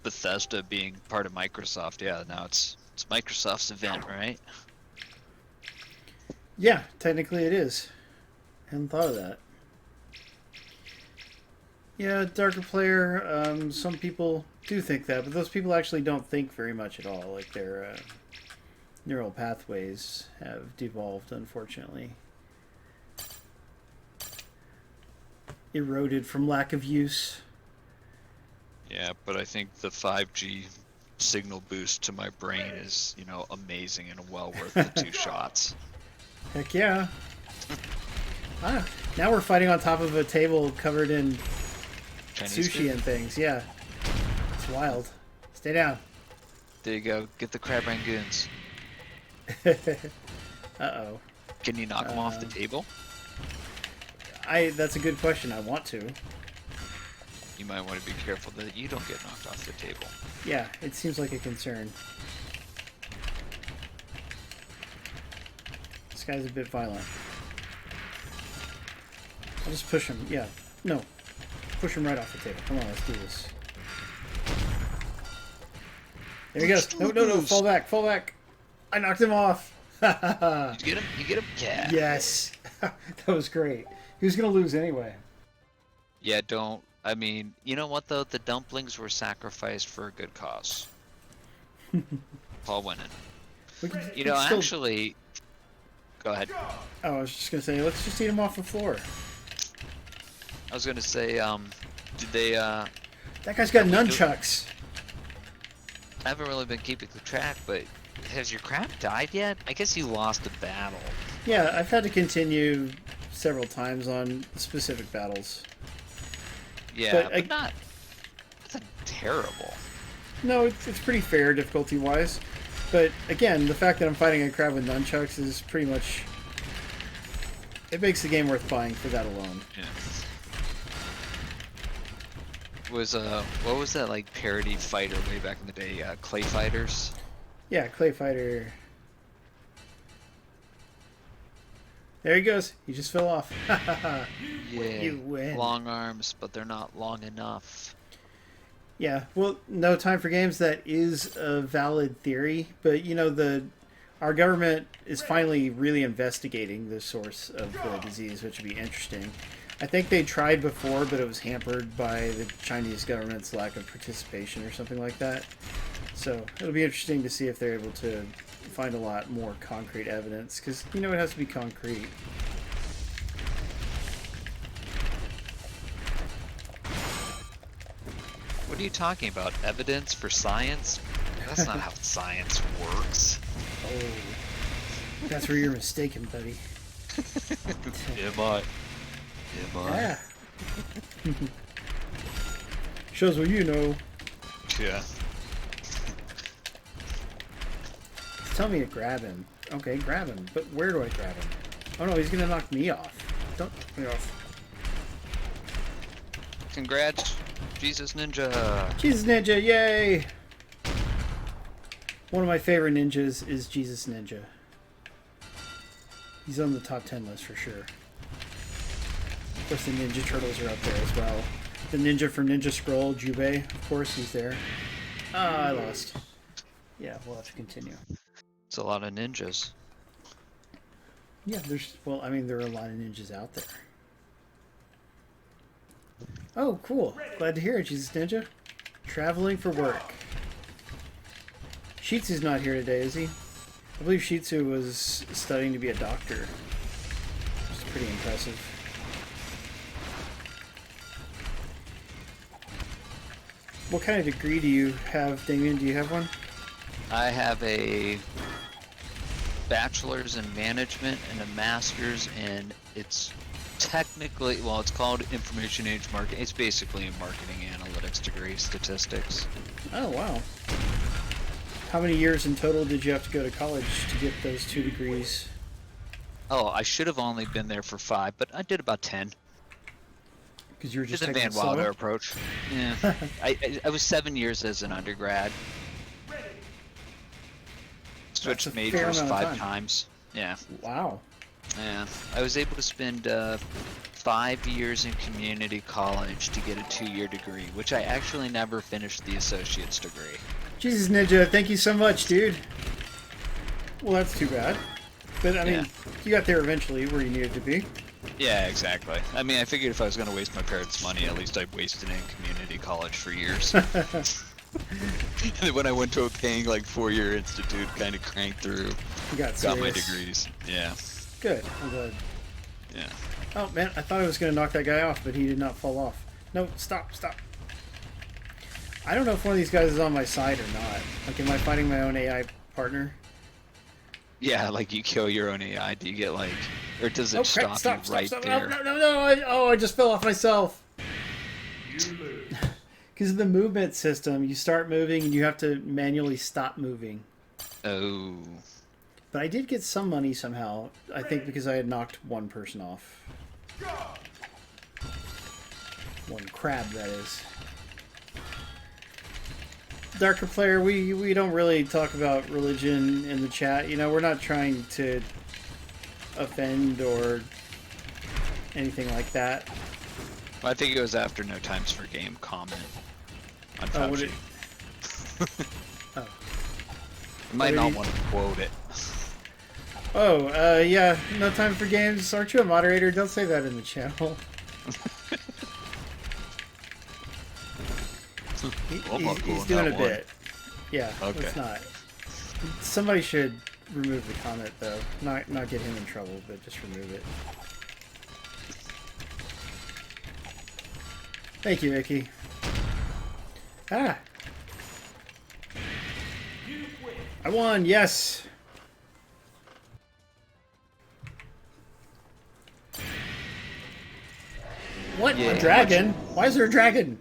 Bethesda being part of Microsoft. Yeah, now it's Microsoft's event, right? Yeah, technically it is. Hadn't thought of that. Yeah, darker player. Some people do think that, but those people actually don't think very much at all. Like their neural pathways have devolved, unfortunately. Eroded from lack of use. Yeah, but I think the 5G signal boost to my brain is, you know, amazing and well worth the 2 shots. Heck yeah. Ah, now we're fighting on top of a table covered in Chinese sushi food? and things. Yeah, it's wild. Stay down. There you go. Get the crab rangoons. Uh-oh. Can you knock them off the table? That's a good question. I want to. You might want to be careful that you don't get knocked off the table. Yeah, it seems like a concern. This guy's a bit violent. I'll just push him. Yeah. No. Push him right off the table. Come on, let's do this. There he goes. No, no, no. Fall back. Fall back. I knocked him off. Did you get him? You get him? Yeah. Yes. That was great. He was going to lose anyway. Yeah, don't. I mean, you know what, though? The dumplings were sacrificed for a good cause. Paul winning. You know, actually... Go ahead. Oh, I was just going to say, let's just eat him off the floor. I was going to say, did they, That guy's got nunchucks. I haven't really been keeping the track, but has your crab died yet? I guess you lost a battle. Yeah, I've had to continue several times on specific battles. Yeah, but not... That's terrible. No, it's pretty fair difficulty-wise. But, again, the fact that I'm fighting a crab with nunchucks is pretty much... It makes the game worth buying for that alone. Yeah. What was that, like, parody fighter way back in the day? Clay Fighters? Yeah, Clay Fighter. There he goes. He just fell off. Yeah. You win. Long arms, but they're not long enough. Yeah, well, no time for games. That is a valid theory, but you know our government is finally really investigating the source of the disease, which would be interesting. I think they tried before, but it was hampered by the Chinese government's lack of participation or something like that. So it'll be interesting to see if they're able to find a lot more concrete evidence, because you know it has to be concrete. What are you talking about? Evidence for science? That's not how science works. Oh, that's where you're mistaken, buddy. Am I? Yeah. Shows what you know. Yeah. Tell me to grab him. Okay, grab him. But where do I grab him? Oh no, he's gonna knock me off. Don't knock me off. Congrats, Jesus Ninja. Jesus Ninja, yay! One of my favorite ninjas is Jesus Ninja. He's on the top 10 list for sure. Of course, the Ninja Turtles are up there as well. The ninja from Ninja Scroll, Jubei, of course, he's there. Ah, I lost. Yeah, we'll have to continue. It's a lot of ninjas. Yeah, well, I mean, there are a lot of ninjas out there. Oh, cool. Glad to hear it, Jesus Ninja. Traveling for work. Shitsu's not here today, is he? I believe Shitsu was studying to be a doctor. Which is pretty impressive. What kind of degree do you have, Damien? Do you have one? I have a bachelor's in management and a master's in, it's technically, well, it's called information age marketing. It's basically a marketing analytics degree, statistics. Oh, wow. How many years in total did you have to go to college to get those 2 degrees? Oh, I should have only been there for 5, but I did about 10. Because you were just Did the taking Van it Wilder slow? approach. Yeah. I was 7 years as an undergrad. Switched That's a majors fair amount of 5 time. times. Yeah. Wow. Yeah. I was able to spend 5 years in community college to get a 2-year degree, which I actually never finished the associate's degree. Jesus Ninja, thank you so much, dude. Well, that's too bad. But, I mean, Yeah. you got there eventually where you needed to be. Yeah, exactly. I mean, I figured if I was going to waste my parents' money, at least I'd wasted it in community college for years. And then when I went to a paying, like, 4-year institute, kind of cranked through, You got got my serious. degrees. Yeah. Good. I'm glad. Yeah. Oh, man, I thought I was going to knock that guy off, but he did not fall off. No, stop, stop. I don't know if one of these guys is on my side or not. Like, am I fighting my own AI partner? Yeah, like you kill your own AI, do you get like Or does it Oh, stop, crap. Stop, you stop, right stop. there? Oh, no. I just fell off myself. Because of the movement system, you start moving and you have to manually stop moving. Oh. But I did get some money somehow. I think because I had knocked one person off. One crab, that is. Darker Player, we don't really talk about religion in the chat. You know, we're not trying to offend or anything like that. I think it was after No Times for Game comment on Oh, Fauci. Oh. I might not want to quote it. Oh, yeah. No time for games. Aren't you a moderator? Don't say that in the channel. He's doing a bit. Yeah, okay. let's not. Somebody should remove the comment, though. Not get him in trouble, but just remove it. Thank you, Icky. Ah! I won, yes! What? Yeah. A dragon? Why is there a dragon?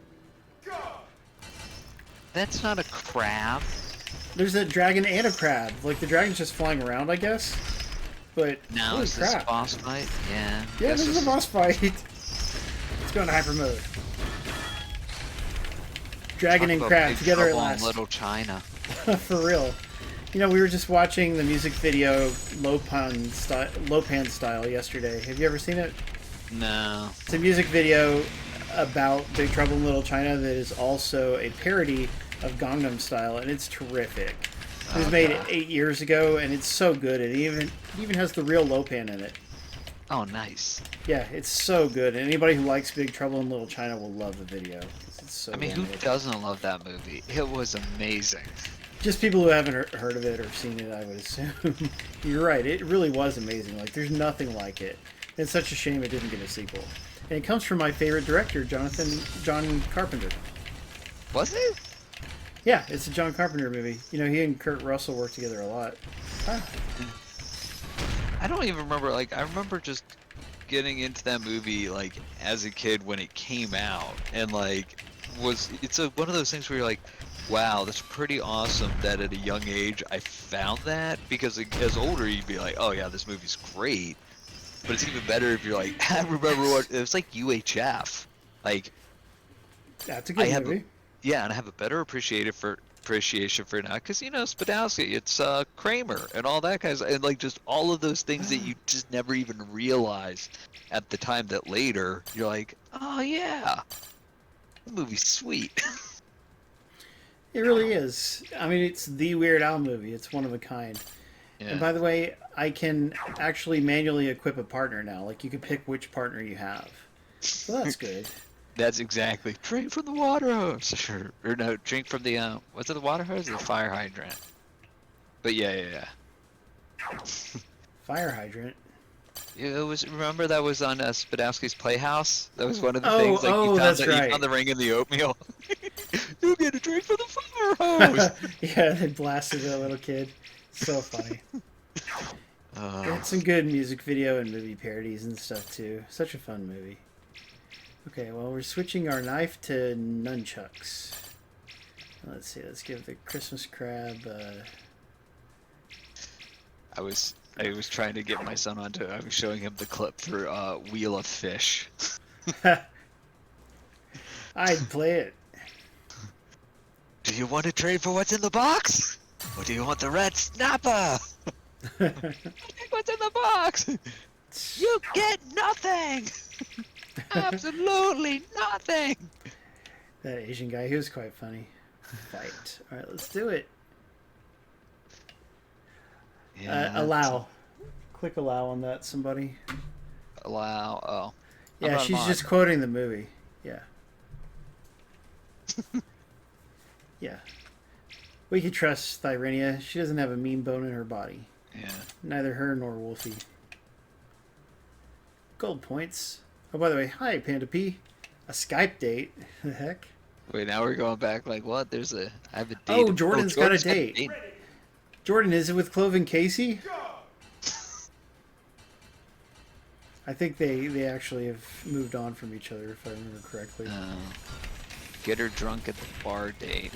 That's not a crab. There's a dragon and a crab. Like, the dragon's just flying around, I guess. But, Now holy is this a crap. boss fight? Yeah. Yeah, this is a boss fight. Let's go into hyper mode. Dragon and crab together at last. Little China. For real. You know, we were just watching the music video Lopan style yesterday. Have you ever seen it? No. It's a music video about Big Trouble in Little China that is also a parody of Gangnam Style, and it's terrific. It was made 8 years ago, and it's so good. It even has the real Lopan in it. Oh, nice. Yeah, it's so good. And anybody who likes Big Trouble in Little China will love the video. It's so I mean, who doesn't love that movie? It was amazing. Just people who haven't heard of it or seen it, I would assume. You're right. It really was amazing. Like, there's nothing like it. It's such a shame it didn't get a sequel. And it comes from my favorite director, John Carpenter. Was it? Yeah, it's a John Carpenter movie. You know, he and Kurt Russell work together a lot. Ah. I don't even remember, like, I remember just getting into that movie, like, as a kid when it came out, and, like, it's one of those things where you're like, wow, that's pretty awesome that at a young age I found that, because as older you'd be like, oh yeah, this movie's great, but it's even better if you're like, I remember what, it was like UHF, like, that's a good movie. Yeah, and I have a better appreciation for it now, because, you know, Spadowski, it's Kramer, and all that kind of stuff, and, like, just all of those things that you just never even realized at the time that later, you're like, oh yeah, the movie's sweet. It really is. I mean, it's the Weird Al movie. It's one of a kind. Yeah. And by the way, I can actually manually equip a partner now. Like, you can pick which partner you have. So that's good. That's exactly. Drink from the water hose. Or no, drink from the, was it the water hose or the fire hydrant? But yeah. Fire hydrant? It was, remember that was on Spadowski's Playhouse? That was one of the things, like, you found the ring in the oatmeal. You get a drink from the fire hose! Yeah, they blasted a little kid. So funny. Got some good music video and movie parodies and stuff, too. Such a fun movie. Okay, well, we're switching our knife to nunchucks. Let's see, let's give the Christmas crab, I was trying to get my son onto it. I was showing him the clip for Wheel of Fish. I'd play it. Do you want to trade for what's in the box? Or do you want the red snapper? What's in the box? You get nothing! Absolutely nothing! That Asian guy, he was quite funny. Fight. Alright, let's do it. Yeah, allow. Click allow on that, somebody. Allow, oh. Yeah, she's just quoting the movie. Yeah. Yeah. We can trust Thyrenia. She doesn't have a mean bone in her body. Yeah. Neither her nor Wolfie. Gold points. Oh, by the way, hi, Panda P. A Skype date. The heck? Wait, now we're going back like what? I have a date. Oh, Jordan's got a date. Jordan, is it with Cloven Casey? I think they actually have moved on from each other, if I remember correctly. Get her drunk at the bar date.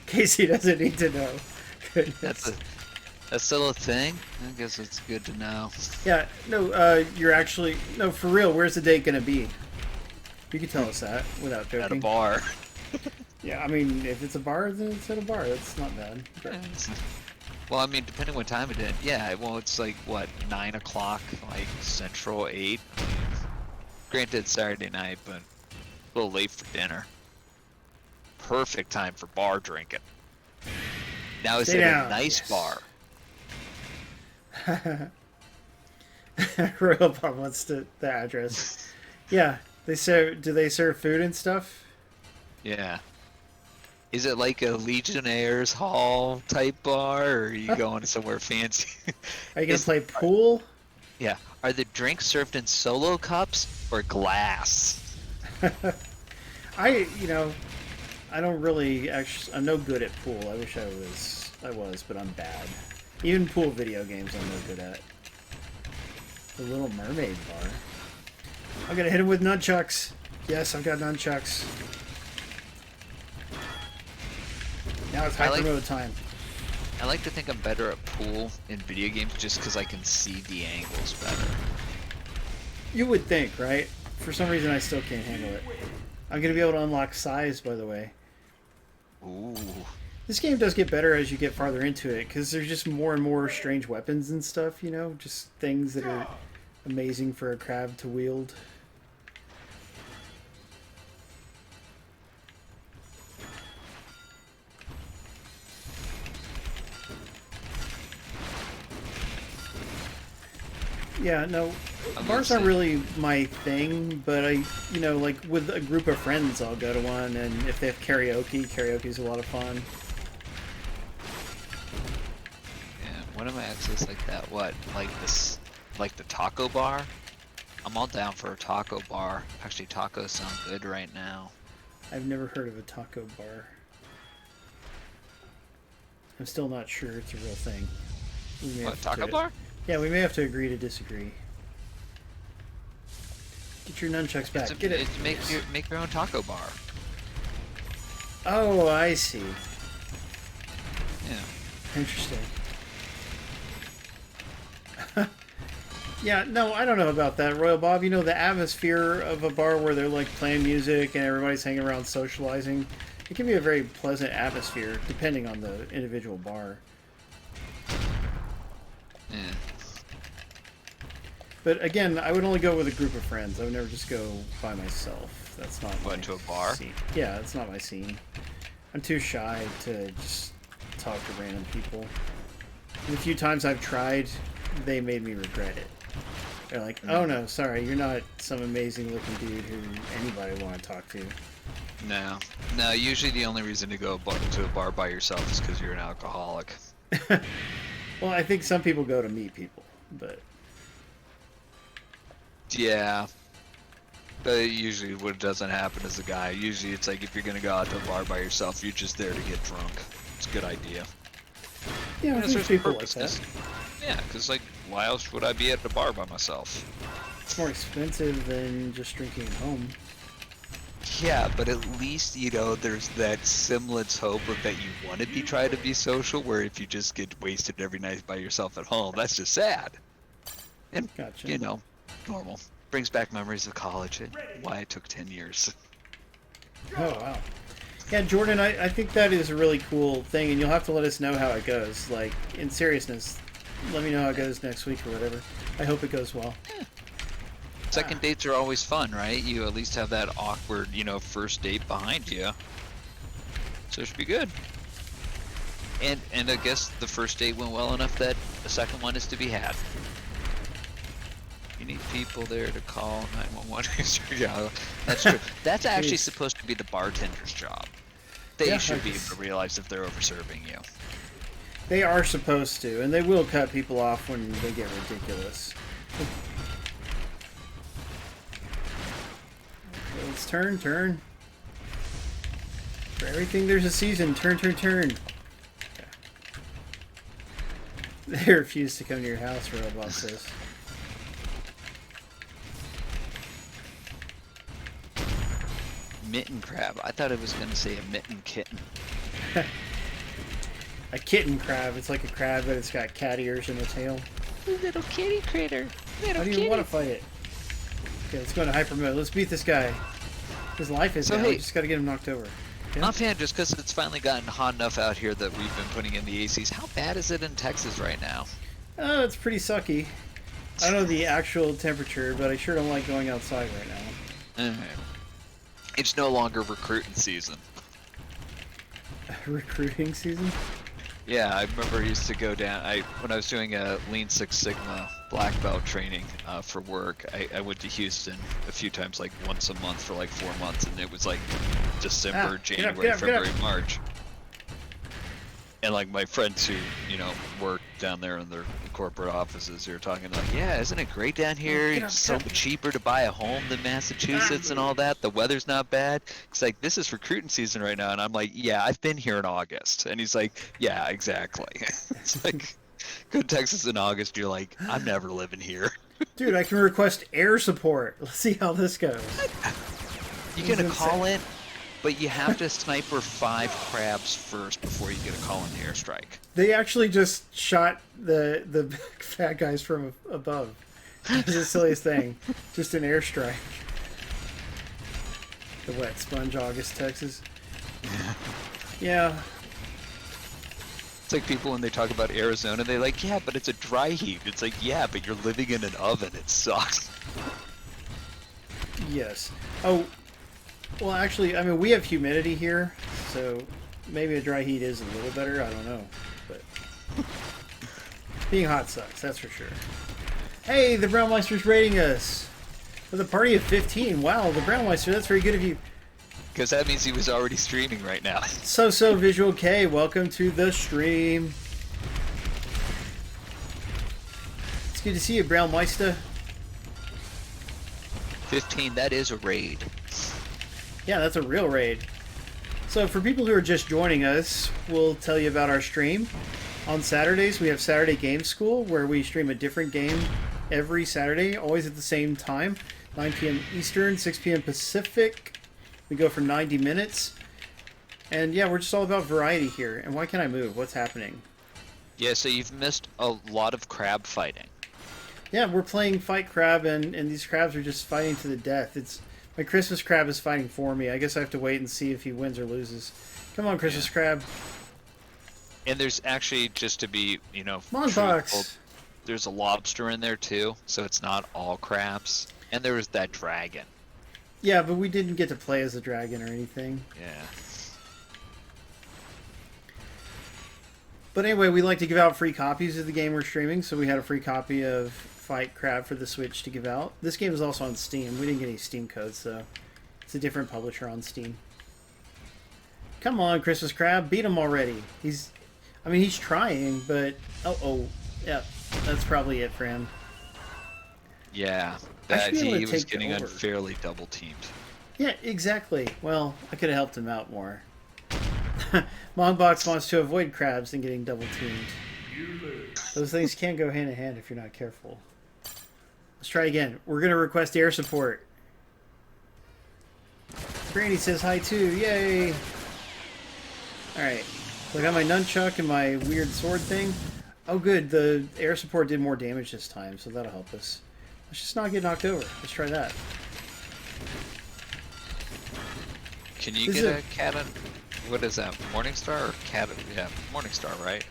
Casey doesn't need to know. Goodness. That's still a thing? I guess it's good to know. Yeah, no, you're actually... No, for real, where's the date gonna be? You can tell us that without joking. At a bar. Yeah, I mean, if it's a bar, then it's at a bar. That's not bad. Well, I mean, depending what time it is. Yeah, well, it's like, what, 9 o'clock, like, Central 8? Granted, Saturday night, but a little late for dinner. Perfect time for bar drinking. Now, is it a nice bar? Royal Bob wants the address. Yeah, do they serve food and stuff? Yeah. Is it like a Legionnaires Hall type bar, or are you going somewhere fancy? Are you gonna play pool? Yeah. Are the drinks served in solo cups or glass? I don't really actually. I'm no good at pool. I wish I was, but I'm bad. Even pool video games, I'm no good at. The Little Mermaid bar. I'm gonna hit him with nunchucks. Yes, I've got nunchucks. Now it's hyper mode time. I like to think I'm better at pool in video games just because I can see the angles better. You would think, right? For some reason, I still can't handle it. I'm gonna be able to unlock size, by the way. Ooh. This game does get better as you get farther into it, because there's just more and more strange weapons and stuff, you know? Just things that are amazing for a crab to wield. Yeah, no, bars aren't really my thing, but like with a group of friends, I'll go to one, and if they have karaoke's a lot of fun. Yeah, one of my exes like that. What, like this, like the taco bar? I'm all down for a taco bar. Actually, tacos sound good right now. I've never heard of a taco bar. I'm still not sure it's a real thing. What, taco bar? Yeah, we may have to agree to disagree. Get your nunchucks back. Get it. Make your own taco bar. Oh, I see. Yeah. Interesting. Yeah, no, I don't know about that, Royal Bob. You know, the atmosphere of a bar where they're like playing music and everybody's hanging around socializing, it can be a very pleasant atmosphere depending on the individual bar. Yeah. But again, I would only go with a group of friends. I would never just go by myself. That's not my to a bar? scene. Yeah, that's not my scene. I'm too shy to just talk to random people. And the few times I've tried, they made me regret it. They're like, oh no, sorry, you're not some amazing looking dude who anybody would want to talk to. No. No, usually the only reason to go to a bar by yourself is because you're an alcoholic. Well, I think some people go to meet people, but... Yeah. But usually what doesn't happen is a guy. Usually it's like if you're going to go out to a bar by yourself, you're just there to get drunk. It's a good idea. Yeah, there's people like that. Yeah, because like, why else would I be at the bar by myself? It's more expensive than just drinking at home. Yeah, but at least, you know, there's that semblance hope of that you want to try to be social, where if you just get wasted every night by yourself at home, that's just sad. And, Gotcha. you know, normal. Brings back memories of college and why it took 10 years. Oh, wow. Yeah, Jordan, I think that is a really cool thing, and you'll have to let us know how it goes. Like, in seriousness, let me know how it goes next week or whatever. I hope it goes well. Yeah. Second dates are always fun, right? You at least have that awkward, you know, first date behind you. So it should be good. And I guess the first date went well enough that the second one is to be had. You need people there to call 911. Yeah, that's true. That's actually supposed to be the bartender's job. They should be able to realize if they're over-serving you. They are supposed to, and they will cut people off when they get ridiculous. Let's turn. For everything there's a season. Turn. Okay. They refuse to come to your house, Robot says. mitten crab. I thought it was gonna say a mitten kitten. A kitten crab. It's like a crab, but it's got cat ears and a tail. Little kitty critter. Little I don't even want to fight it. Okay, let's go into hyper mode. Let's beat this guy. His life is down. We just got to get him knocked over. Yeah? Offhand, just because it's finally gotten hot enough out here that we've been putting in the ACs, how bad is it in Texas right now? Oh, it's pretty sucky. I don't know the actual temperature, but I sure don't like going outside right now. It's no longer recruiting season. Recruiting season? Yeah, I remember I used to go down. When I was doing a Lean Six Sigma black belt training for work, I went to Houston a few times, like once a month for like 4 months, and it was like December, January, February, March. And like my friends who, work down there in their corporate offices, they were talking like, yeah, isn't it great down here? It's so much cheaper to buy a home than Massachusetts and all that. The weather's not bad. It's like, this is recruiting season right now. And I'm like, yeah, I've been here in August. And he's like, yeah, exactly. It's like, go to Texas in August, you're like, I'm never living here. Dude, I can request air support. Let's see how this goes. You're going to call it? But you have to sniper 5 crabs first before you get a call in the airstrike. They actually just shot the fat guys from above. It's the silliest thing. Just an airstrike. The wet sponge, August, Texas. Yeah. It's like people when they talk about Arizona, they're like, yeah, but it's a dry heat. It's like, yeah, but you're living in an oven. It sucks. Yes. Oh. Well, actually, I mean, we have humidity here, so maybe a dry heat is a little better. I don't know, but being hot sucks, that's for sure. Hey, the Brownmeister's rating us with a party of 15. Wow, the Brownmeister, that's very good of you. Because that means he was already streaming right now. So Visual K, welcome to the stream. It's good to see you, Brownmeister. 15, that is a raid. Yeah, that's a real raid. So for people who are just joining us, we'll tell you about our stream. On Saturdays, we have Saturday Game School, where we stream a different game every Saturday, always at the same time. 9 p.m. Eastern, 6 p.m. Pacific. We go for 90 minutes. And yeah, we're just all about variety here. And why can't I move? What's happening? Yeah, so you've missed a lot of crab fighting. Yeah, we're playing Fight Crab, and these crabs are just fighting to the death. My Christmas crab is fighting for me. I guess I have to wait and see if he wins or loses. Come on, Christmas crab. And there's actually, just to be, truthful, there's a lobster in there too, so it's not all crabs. And there was that dragon. Yeah, but we didn't get to play as a dragon or anything. Yeah. But anyway, we like to give out free copies of the game we're streaming, so we had a free copy of Fight Crab for the Switch to give out. This game is also on Steam. We didn't get any Steam codes, so it's a different publisher on Steam. Come on, Christmas Crab, beat him already. He's trying, but yeah, that's probably it for him. Yeah, that he was getting unfairly double teamed. Yeah, exactly. Well, I could have helped him out more. Mongbox wants to avoid crabs and getting double teamed. Those things can go hand in hand if you're not careful. Let's try again. We're going to request air support. Brandy says hi too. Yay! Alright. So I got my nunchuck and my weird sword thing. Oh good, the air support did more damage this time, so that'll help us. Let's just not get knocked over. Let's try that. Can you get a cannon? What is that? Morningstar or cannon? Yeah, Morningstar, right?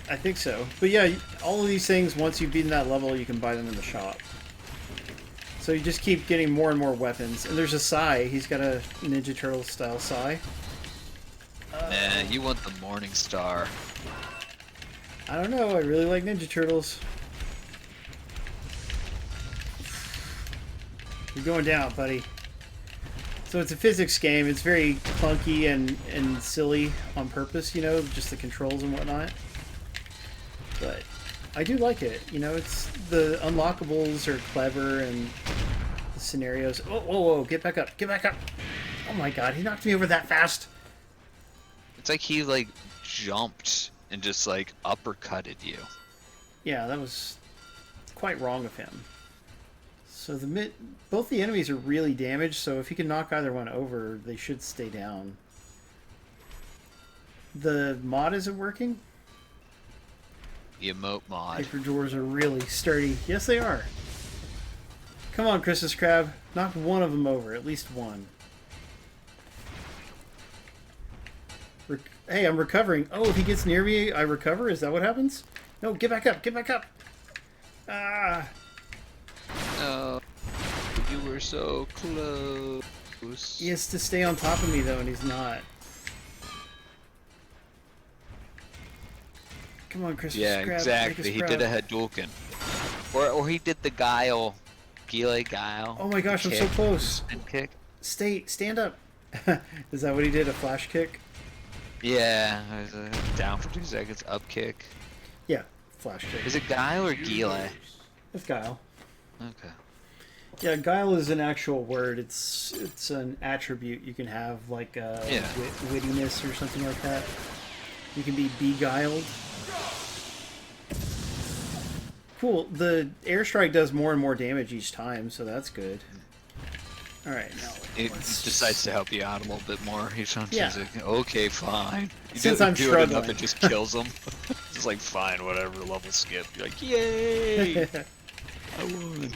I think so. But yeah, all of these things, once you've beaten that level, you can buy them in the shop. So you just keep getting more and more weapons. And there's a Sai. He's got a Ninja Turtle style Sai. Nah, you want the Morningstar. I don't know. I really like Ninja Turtles. You're going down, buddy. So it's a physics game. It's very clunky and silly on purpose, just the controls and whatnot. But I do like it. It's the unlockables are clever and the scenarios. Oh, whoa, get back up. Get back up. Oh my god, he knocked me over that fast. It's like he, jumped and just, uppercutted you. Yeah, that was quite wrong of him. So both the enemies are really damaged, so if you can knock either one over, they should stay down. The mod isn't working? The emote mod. Paper drawers are really sturdy. Yes, they are. Come on, Christmas Crab. Knock one of them over. At least one. Hey, I'm recovering. Oh, if he gets near me, I recover? Is that what happens? No, get back up. Get back up. Ah. No. You were so close. He has to stay on top of me, though, and he's not. Come on, Christmas Crab. Yeah, exactly. He did a Hadouken. Or he did the Guile. Guile. Oh my gosh, I'm so close. Spin kick. Stand up. Is that what he did? A flash kick? Yeah, down for 2 seconds, up kick. Yeah, flash kick. Is it Guile or Guile? It's Guile. Okay. Yeah, Guile is an actual word. It's an attribute you can have, like wittiness or something like that. You can be beguiled. Cool. The airstrike does more and more damage each time, so that's good. All right, now it decides to help you out a little bit more. He's like, okay, fine. Since I'm struggling, enough, it just kills him. Just like, fine, whatever. Level skip. You're like, yay! I won.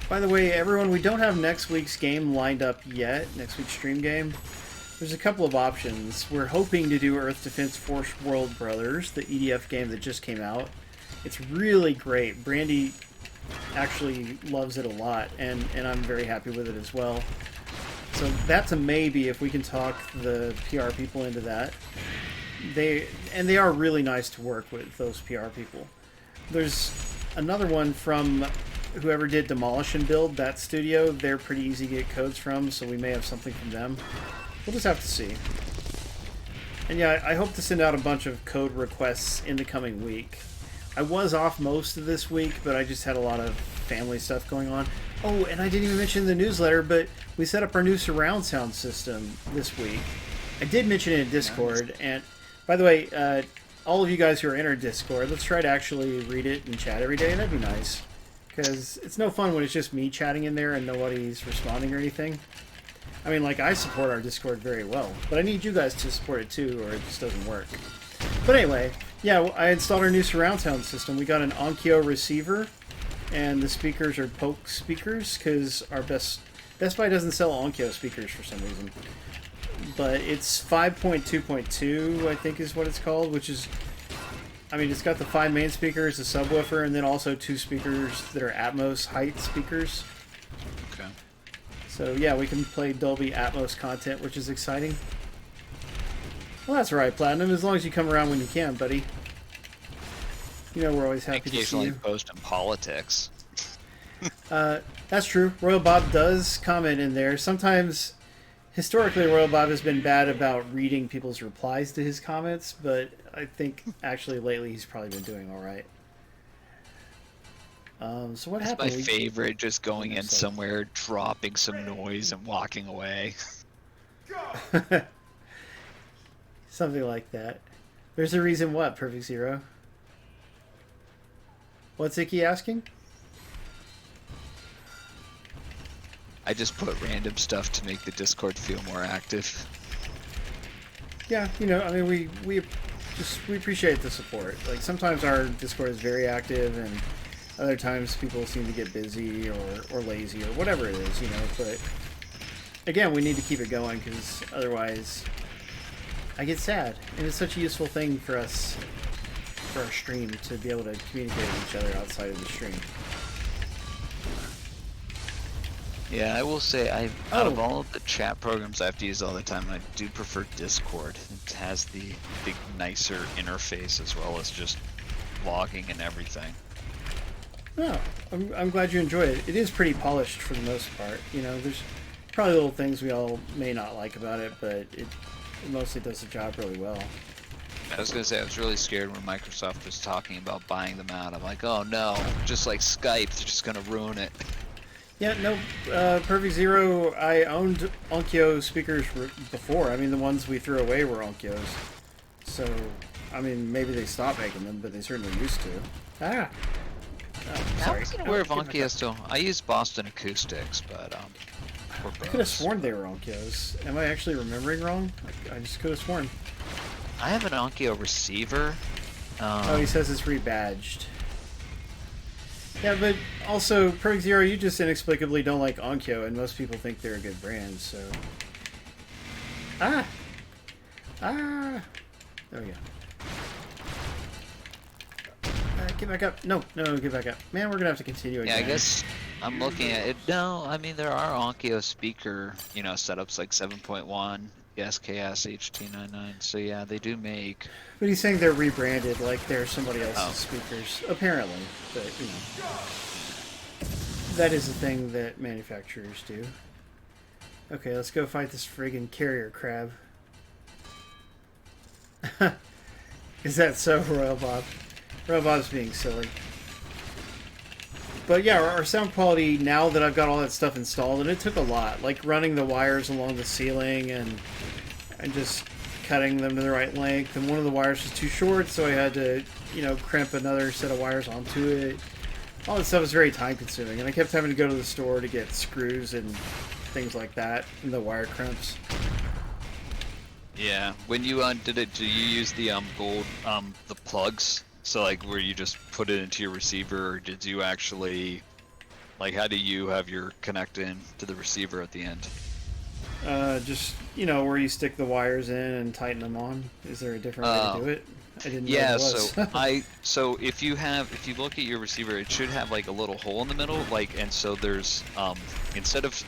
By the way, everyone, we don't have next week's game lined up yet. Next week's stream game. There's a couple of options. We're hoping to do Earth Defense Force World Brothers, the EDF game that just came out. It's really great. Brandy actually loves it a lot, and I'm very happy with it as well. So that's a maybe if we can talk the PR people into that. They are really nice to work with, those PR people. There's another one from whoever did Demolish and Build, that studio. They're pretty easy to get codes from, so we may have something from them. We'll just have to see. And yeah, I hope to send out a bunch of code requests in the coming week. I was off most of this week, but I just had a lot of family stuff going on. Oh, and I didn't even mention the newsletter, but we set up our new surround sound system this week. I did mention it in Discord, and by the way, all of you guys who are in our Discord, let's try to actually read it and chat every day. That'd be nice, because it's no fun when it's just me chatting in there and nobody's responding or anything. I mean, like, I support our Discord very well, but I need you guys to support it too, or it just doesn't work. But anyway, yeah, I installed our new surround sound system. We got an Onkyo receiver, and the speakers are Polk speakers, because our Best Buy doesn't sell Onkyo speakers for some reason. But it's 5.2.2, I think is what it's called, which is, I mean, it's got the 5 main speakers, the subwoofer, and then also 2 speakers that are Atmos height speakers. Okay. So yeah, we can play Dolby Atmos content, which is exciting. Well, that's right, Platinum, as long as you come around when you can, buddy. You know we're always happy to see occasionally you. Post in politics. That's true. Royal Bob does comment in there. Sometimes, historically, Royal Bob has been bad about reading people's replies to his comments, but I think actually lately he's probably been doing all right. So what happened? That's my favorite, just going in somewhere, dropping some noise, and walking away. Something like that. There's a reason what, Perfect Zero? What's Icky asking? I just put random stuff to make the Discord feel more active. Yeah, you know, I mean, we appreciate the support. Like, sometimes our Discord is very active, and other times people seem to get busy or lazy or whatever it is, you know. But again, we need to keep it going, because otherwise I get sad. And it's such a useful thing for us, for our stream, to be able to communicate with each other outside of the stream. Yeah, I will say, out of all of the chat programs I have to use all the time, I do prefer Discord. It has the big, nicer interface as well as just logging and everything. No, I'm glad you enjoy it. It is pretty polished for the most part. You know, there's probably little things we all may not like about it, but it mostly does the job really well. I was going to say, I was really scared when Microsoft was talking about buying them out. I'm like, oh no, just like Skype, they're just going to ruin it. Yeah, no, Perfect Zero, I owned Onkyo speakers before. I mean, the ones we threw away were Onkyos. So, I mean, maybe they stopped making them, but they certainly used to. Ah! Oh, I sorry. wasn't aware of Get back Onkyo up. still. I use Boston Acoustics, but for I could have sworn they were Onkyos. Am I actually remembering wrong? I just could have sworn. I have an Onkyo receiver. Oh, he says it's rebadged. Yeah, but also, Perk Zero, you just inexplicably don't like Onkyo, and most people think they're a good brand, so... Ah! Ah! There we go. Get back up. No, get back up. Man, we're gonna have to continue again. Yeah, I guess I'm looking at it. No, I mean, there are Onkyo speaker, setups like 7.1, the SKS HT99, so yeah, they do make... But he's saying they're rebranded, like they're somebody else's speakers, apparently. But, that is a thing that manufacturers do. Okay, let's go fight this friggin' carrier crab. Is that so, Royal Bob? Royal Bob's being silly. But yeah, our sound quality, now that I've got all that stuff installed, and it took a lot, like running the wires along the ceiling and just cutting them to the right length, and one of the wires was too short, so I had to, crimp another set of wires onto it. All that stuff was very time consuming, and I kept having to go to the store to get screws and things like that, and the wire crimps. Yeah, when you did it, do you use the gold the plugs? So like where you just put it into your receiver, or did you actually, like, how do you have your connect in to the receiver at the end? Just, where you stick the wires in and tighten them on. Is there a different way to do it? I didn't know there was. So if you look at your receiver, it should have like a little hole in the middle, and so there's instead of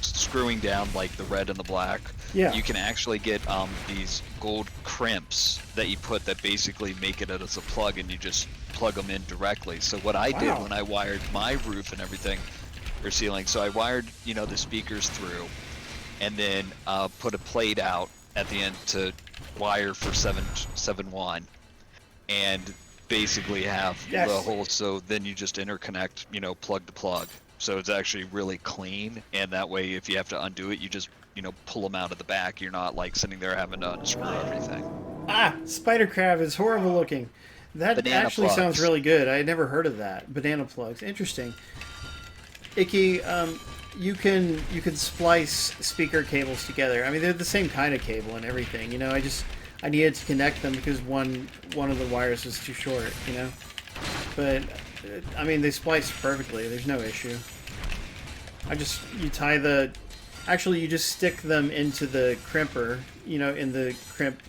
screwing down like the red and the black, yeah, you can actually get these gold crimps that you put that basically make it as a plug, and you just plug them in directly. So what I did when I wired my roof and everything, or ceiling, so I wired the speakers through, and then put a plate out at the end to wire for 7.1, and basically have the hole, so then you just interconnect, plug to plug. So it's actually really clean, and that way if you have to undo it, you just, pull them out of the back. You're not like sitting there having to unscrew everything. Ah, spider crab is horrible looking. That Banana actually plugs. Sounds really good. I had never heard of that. Banana plugs. Interesting. Icky, you can splice speaker cables together. I mean, they're the same kind of cable and everything. I needed to connect them because one of the wires was too short. But I mean, they spliced perfectly. There's no issue. You just stick them into the crimper. In the crimp.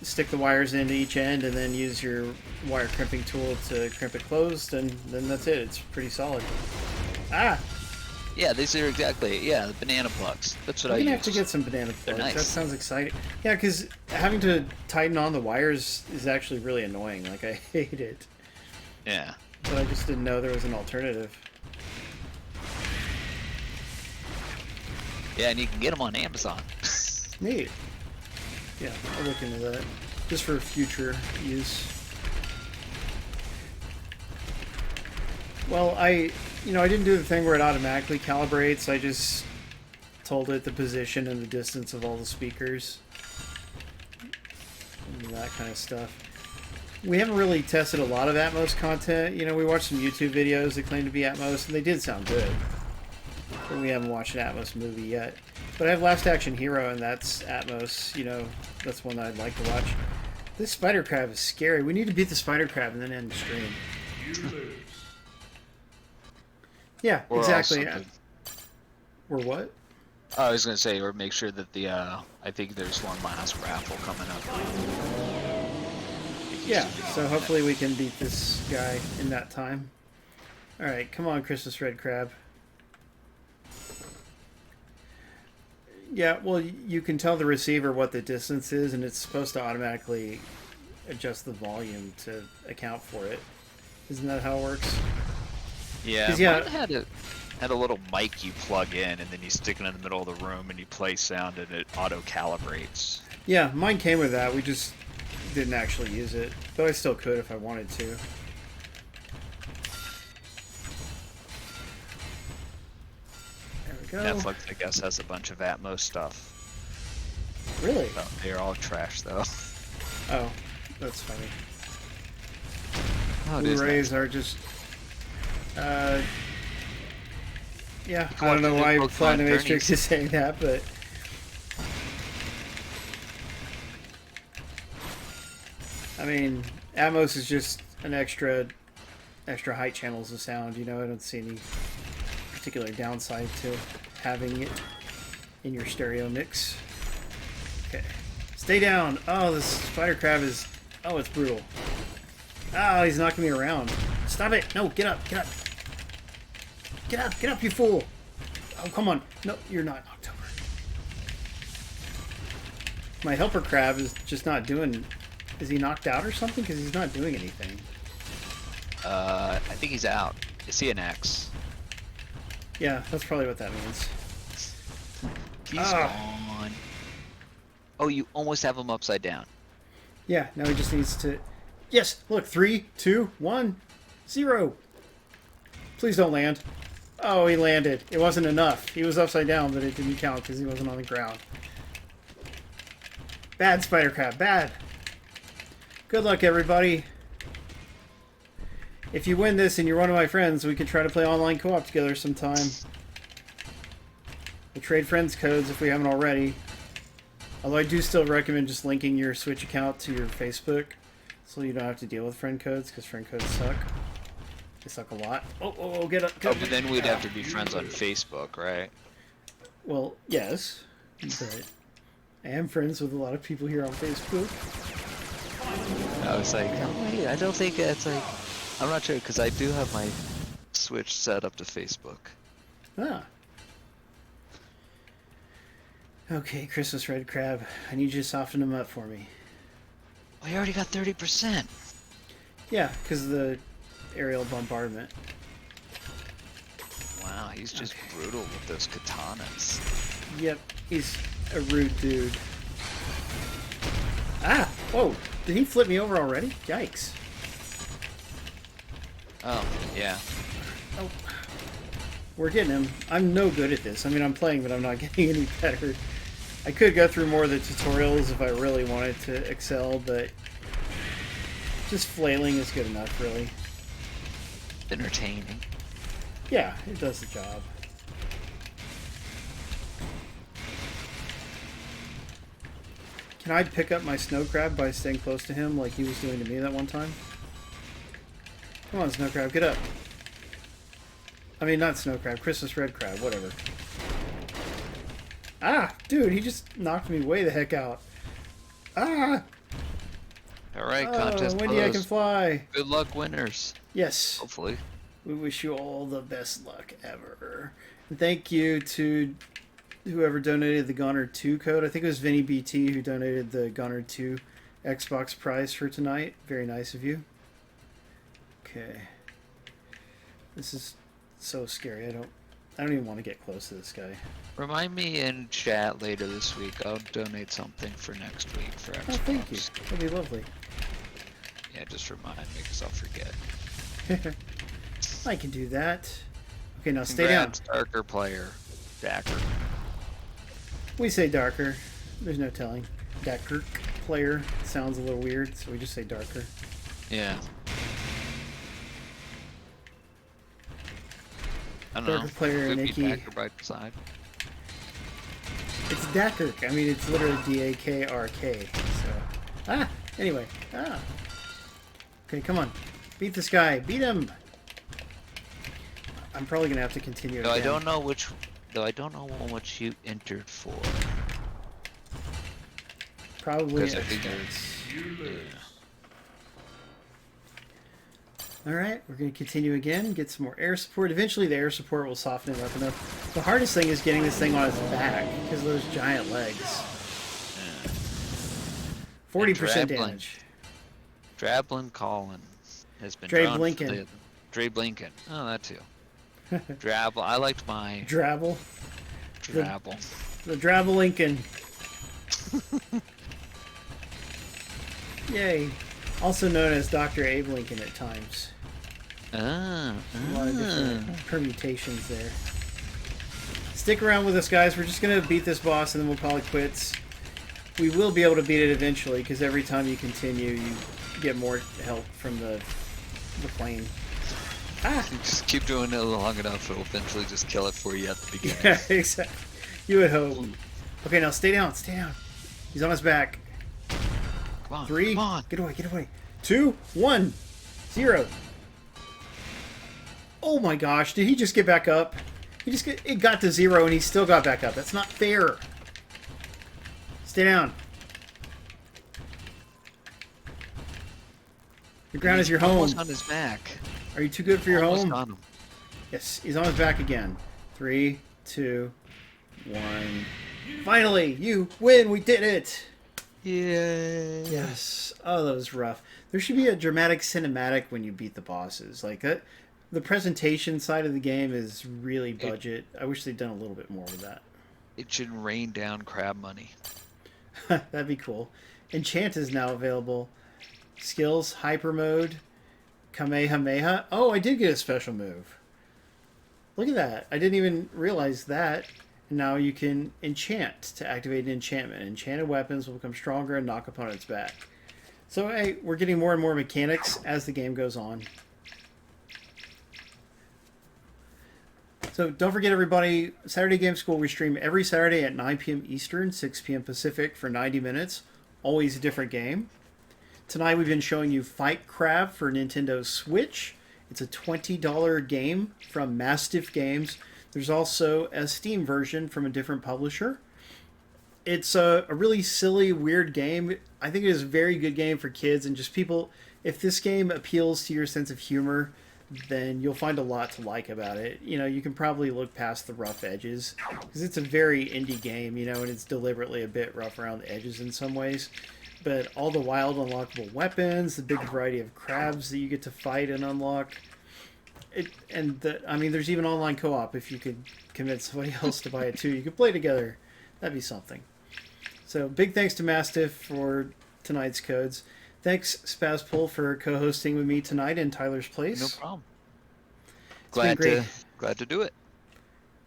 Stick the wires into each end, and then use your wire crimping tool to crimp it closed, and then that's it. It's pretty solid. Ah! Yeah, these are exactly, the banana plugs. That's what I use. You're gonna have to get some banana plugs. They're nice. That sounds exciting. Yeah, because having to tighten on the wires is actually really annoying. Like, I hate it. Yeah. But I just didn't know there was an alternative. Yeah, and you can get them on Amazon. Neat. Yeah, I'll look into that. Just for future use. Well, I didn't do the thing where it automatically calibrates. I just told it the position and the distance of all the speakers. And that kind of stuff. We haven't really tested a lot of Atmos content. We watched some YouTube videos that claim to be Atmos, and they did sound good. But we haven't watched an Atmos movie yet. But I have Last Action Hero, and that's Atmos. That's one that I'd like to watch. This spider crab is scary. We need to beat the spider crab and then end the stream. You lose. Yeah, Or exactly. also Or what? I was gonna say, or make sure that the I think there's one last raffle coming up. Yeah, so hopefully we can beat this guy in that time. Alright, come on, Christmas Red Crab. Yeah, well, you can tell the receiver what the distance is, and it's supposed to automatically adjust the volume to account for it. Isn't that how it works? Yeah, mine had a little mic you plug in, and then you stick it in the middle of the room, and you play sound, and it auto-calibrates. Yeah, mine came with that. We just didn't actually use it, but I still could if I wanted to. Netflix, I guess, has a bunch of Atmos stuff. Really? Well, they're all trash, though. Oh, that's funny. Oh, it is Blu-rays nice. are just... yeah, can I don't watch know the why Pokemon Platinum Journeys. Matrix is saying that, but... I mean, Atmos is just an extra height channels of sound, you know? I don't see any particular downside to having it in your stereo mix. Okay. Stay down! Oh, this spider crab is... Oh, it's brutal. Oh, he's knocking me around. Stop it! No, get up, get up! Get up, get up, you fool! Oh, come on. No, you're not knocked over. My helper crab is just not doing... Is he knocked out or something? Because he's not doing anything. I think he's out. Is he an X? Yeah, that's probably what that means. He's gone. Oh, you almost have him upside down. Yeah, now he just needs to... Yes! Look, 3, 2, 1, 0. Please don't land. Oh, he landed. It wasn't enough. He was upside down, but it didn't count because he wasn't on the ground. Bad spider crab, bad. Good luck, everybody. If you win this and you're one of my friends, we could try to play online co-op together sometime. We'll trade friends codes if we haven't already. Although I do still recommend just linking your Switch account to your Facebook so you don't have to deal with friend codes, because friend codes suck. They suck a lot. Oh, get up. Get up. But then we'd have to be friends on Facebook, right? Well, yes. But I am friends with a lot of people here on Facebook. I was like, oh, wait, I don't think it's like... I'm not sure, because I do have my Switch set up to Facebook. Ah. Okay, Christmas Red Crab. I need you to soften him up for me. Oh, you already got 30%. Yeah, because of the aerial bombardment. Wow, he's just brutal with those katanas. Yep, he's a rude dude. Ah! Whoa! Did he flip me over already? Yikes. Oh, yeah. Oh. We're getting him. I'm no good at this. I mean, I'm playing, but I'm not getting any better. I could go through more of the tutorials if I really wanted to excel, but just flailing is good enough, really. Entertaining. Yeah, it does the job. Can I pick up my snow crab by staying close to him like he was doing to me that one time? Come on, snow crab, get up. I mean, not snow crab, Christmas red crab, whatever. Ah! Dude, he just knocked me way the heck out. Ah! Alright, Oh, contest windy I can closed. fly. Good luck, winners. Yes. Hopefully. We wish you all the best luck ever. And thank you to whoever donated the Goner 2 code. I think it was Vinny BT who donated the Goner 2 Xbox prize for tonight. Very nice of you. Okay. This is so scary. I don't even want to get close to this guy. Remind me in chat later this week. I'll donate something for next week for Xbox. Oh, thank you. That'd be lovely. Yeah, just remind me because I'll forget. I can do that. Okay, now stay down. Congrats, Darker player. Dacker. We say darker. There's no telling. Darker player sounds a little weird, so we just say darker. Yeah. I don't know. Darker player, Could be Nikki. Dacker by side. It's Dakrk. I mean, it's literally D-A-K-R-K. So, anyway. Okay, come on. Beat this guy. Beat him. I'm probably gonna have to continue. Though I again. don't know which. Though I don't know how much you entered for. Probably Because I think experts. Yeah. Alright, we're going to continue again, get some more air support. Eventually the air support will soften it up enough. The hardest thing is getting this thing on its back, because of those giant legs. 40% damage. Drablin Collin has been Dre drawn for Blinken. the- Dre Blinken. Oh, that too. Drabble. I liked my Drabble. Drabble. The Drabble Lincoln. Yay. Also known as Dr. Abe Lincoln at times. A lot of different permutations there. Stick around with us, guys. We're just going to beat this boss and then we'll call it quits. We will be able to beat it eventually, because every time you continue, you get more help from the the plane. Ah! You just keep doing it long enough, it'll eventually just kill it for you at the beginning. Yeah, exactly. You would hope. Okay, now stay down, stay down. He's on his back. Come on, 3, come on. get away, get away. 2, 1, 0. Oh my gosh, did he just get back up? It got to 0 and he still got back up. That's not fair. Stay down. The ground is your home. Almost on his back. Are you too good for your Almost home? on him. Yes, he's on his back again. 3, 2, 1. Finally, you win. We did it. Yeah. Yes. Oh, that was rough. There should be a dramatic cinematic when you beat the bosses. Like that. The presentation side of the game is really budget. I wish they'd done a little bit more with that. It should rain down crab money. That'd be cool. Enchant is now available. Skills, hyper mode, Kamehameha. Oh, I did get a special move. Look at that. I didn't even realize that. Now you can enchant to activate an enchantment. Enchanted weapons will become stronger and knock opponents back. So, hey, we're getting more and more mechanics as the game goes on. So don't forget, everybody, Saturday Game School, we stream every Saturday at 9 p.m. Eastern, 6 p.m. Pacific for 90 minutes. Always a different game. Tonight we've been showing you Fight Crab for Nintendo Switch. It's a $20 game from Mastiff Games. There's also a Steam version from a different publisher. It's a really silly, weird game. I think it is a very good game for kids and just people. If this game appeals to your sense of humor, then you'll find a lot to like about it. You know, you can probably look past the rough edges because it's a very indie game, you know, and it's deliberately a bit rough around the edges in some ways. But all the wild unlockable weapons, the big variety of crabs that you get to fight and unlock. I mean, there's even online co-op if you could convince somebody else to buy it too. You could play together. That'd be something. So big thanks to Mastiff for tonight's codes. Thanks, Spazpol, for co-hosting with me tonight in Tyler's place. No problem. Glad to do it.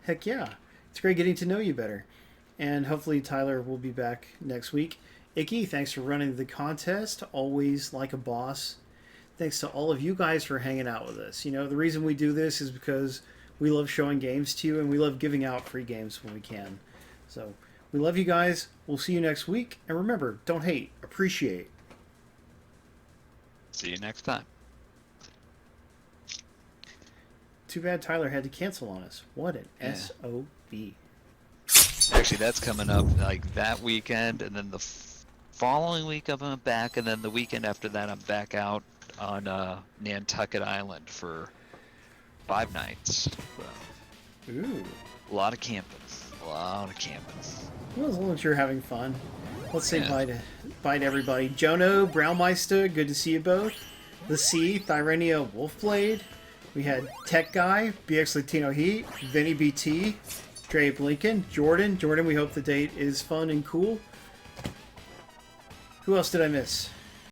Heck yeah. It's great getting to know you better. And hopefully Tyler will be back next week. Icky, thanks for running the contest. Always like a boss. Thanks to all of you guys for hanging out with us. You know, the reason we do this is because we love showing games to you and we love giving out free games when we can. So, we love you guys. We'll see you next week. And remember, don't hate, appreciate. See you next time. Too bad Tyler had to cancel on us. What an SOB. Actually, that's coming up like that weekend, and then the following week I'm back, and then the weekend after that I'm back out on Nantucket Island for 5 nights. So, Ooh. a lot of camping. Well, as long as you're having fun. Let's say bye to everybody. Jono, Braumeister, good to see you both. The Sea, Thyrenia, Wolfblade. We had Tech Guy, BX Latino Heat, Vinny BT, Dre Blinken, Jordan. Jordan, we hope the date is fun and cool. Who else did I miss?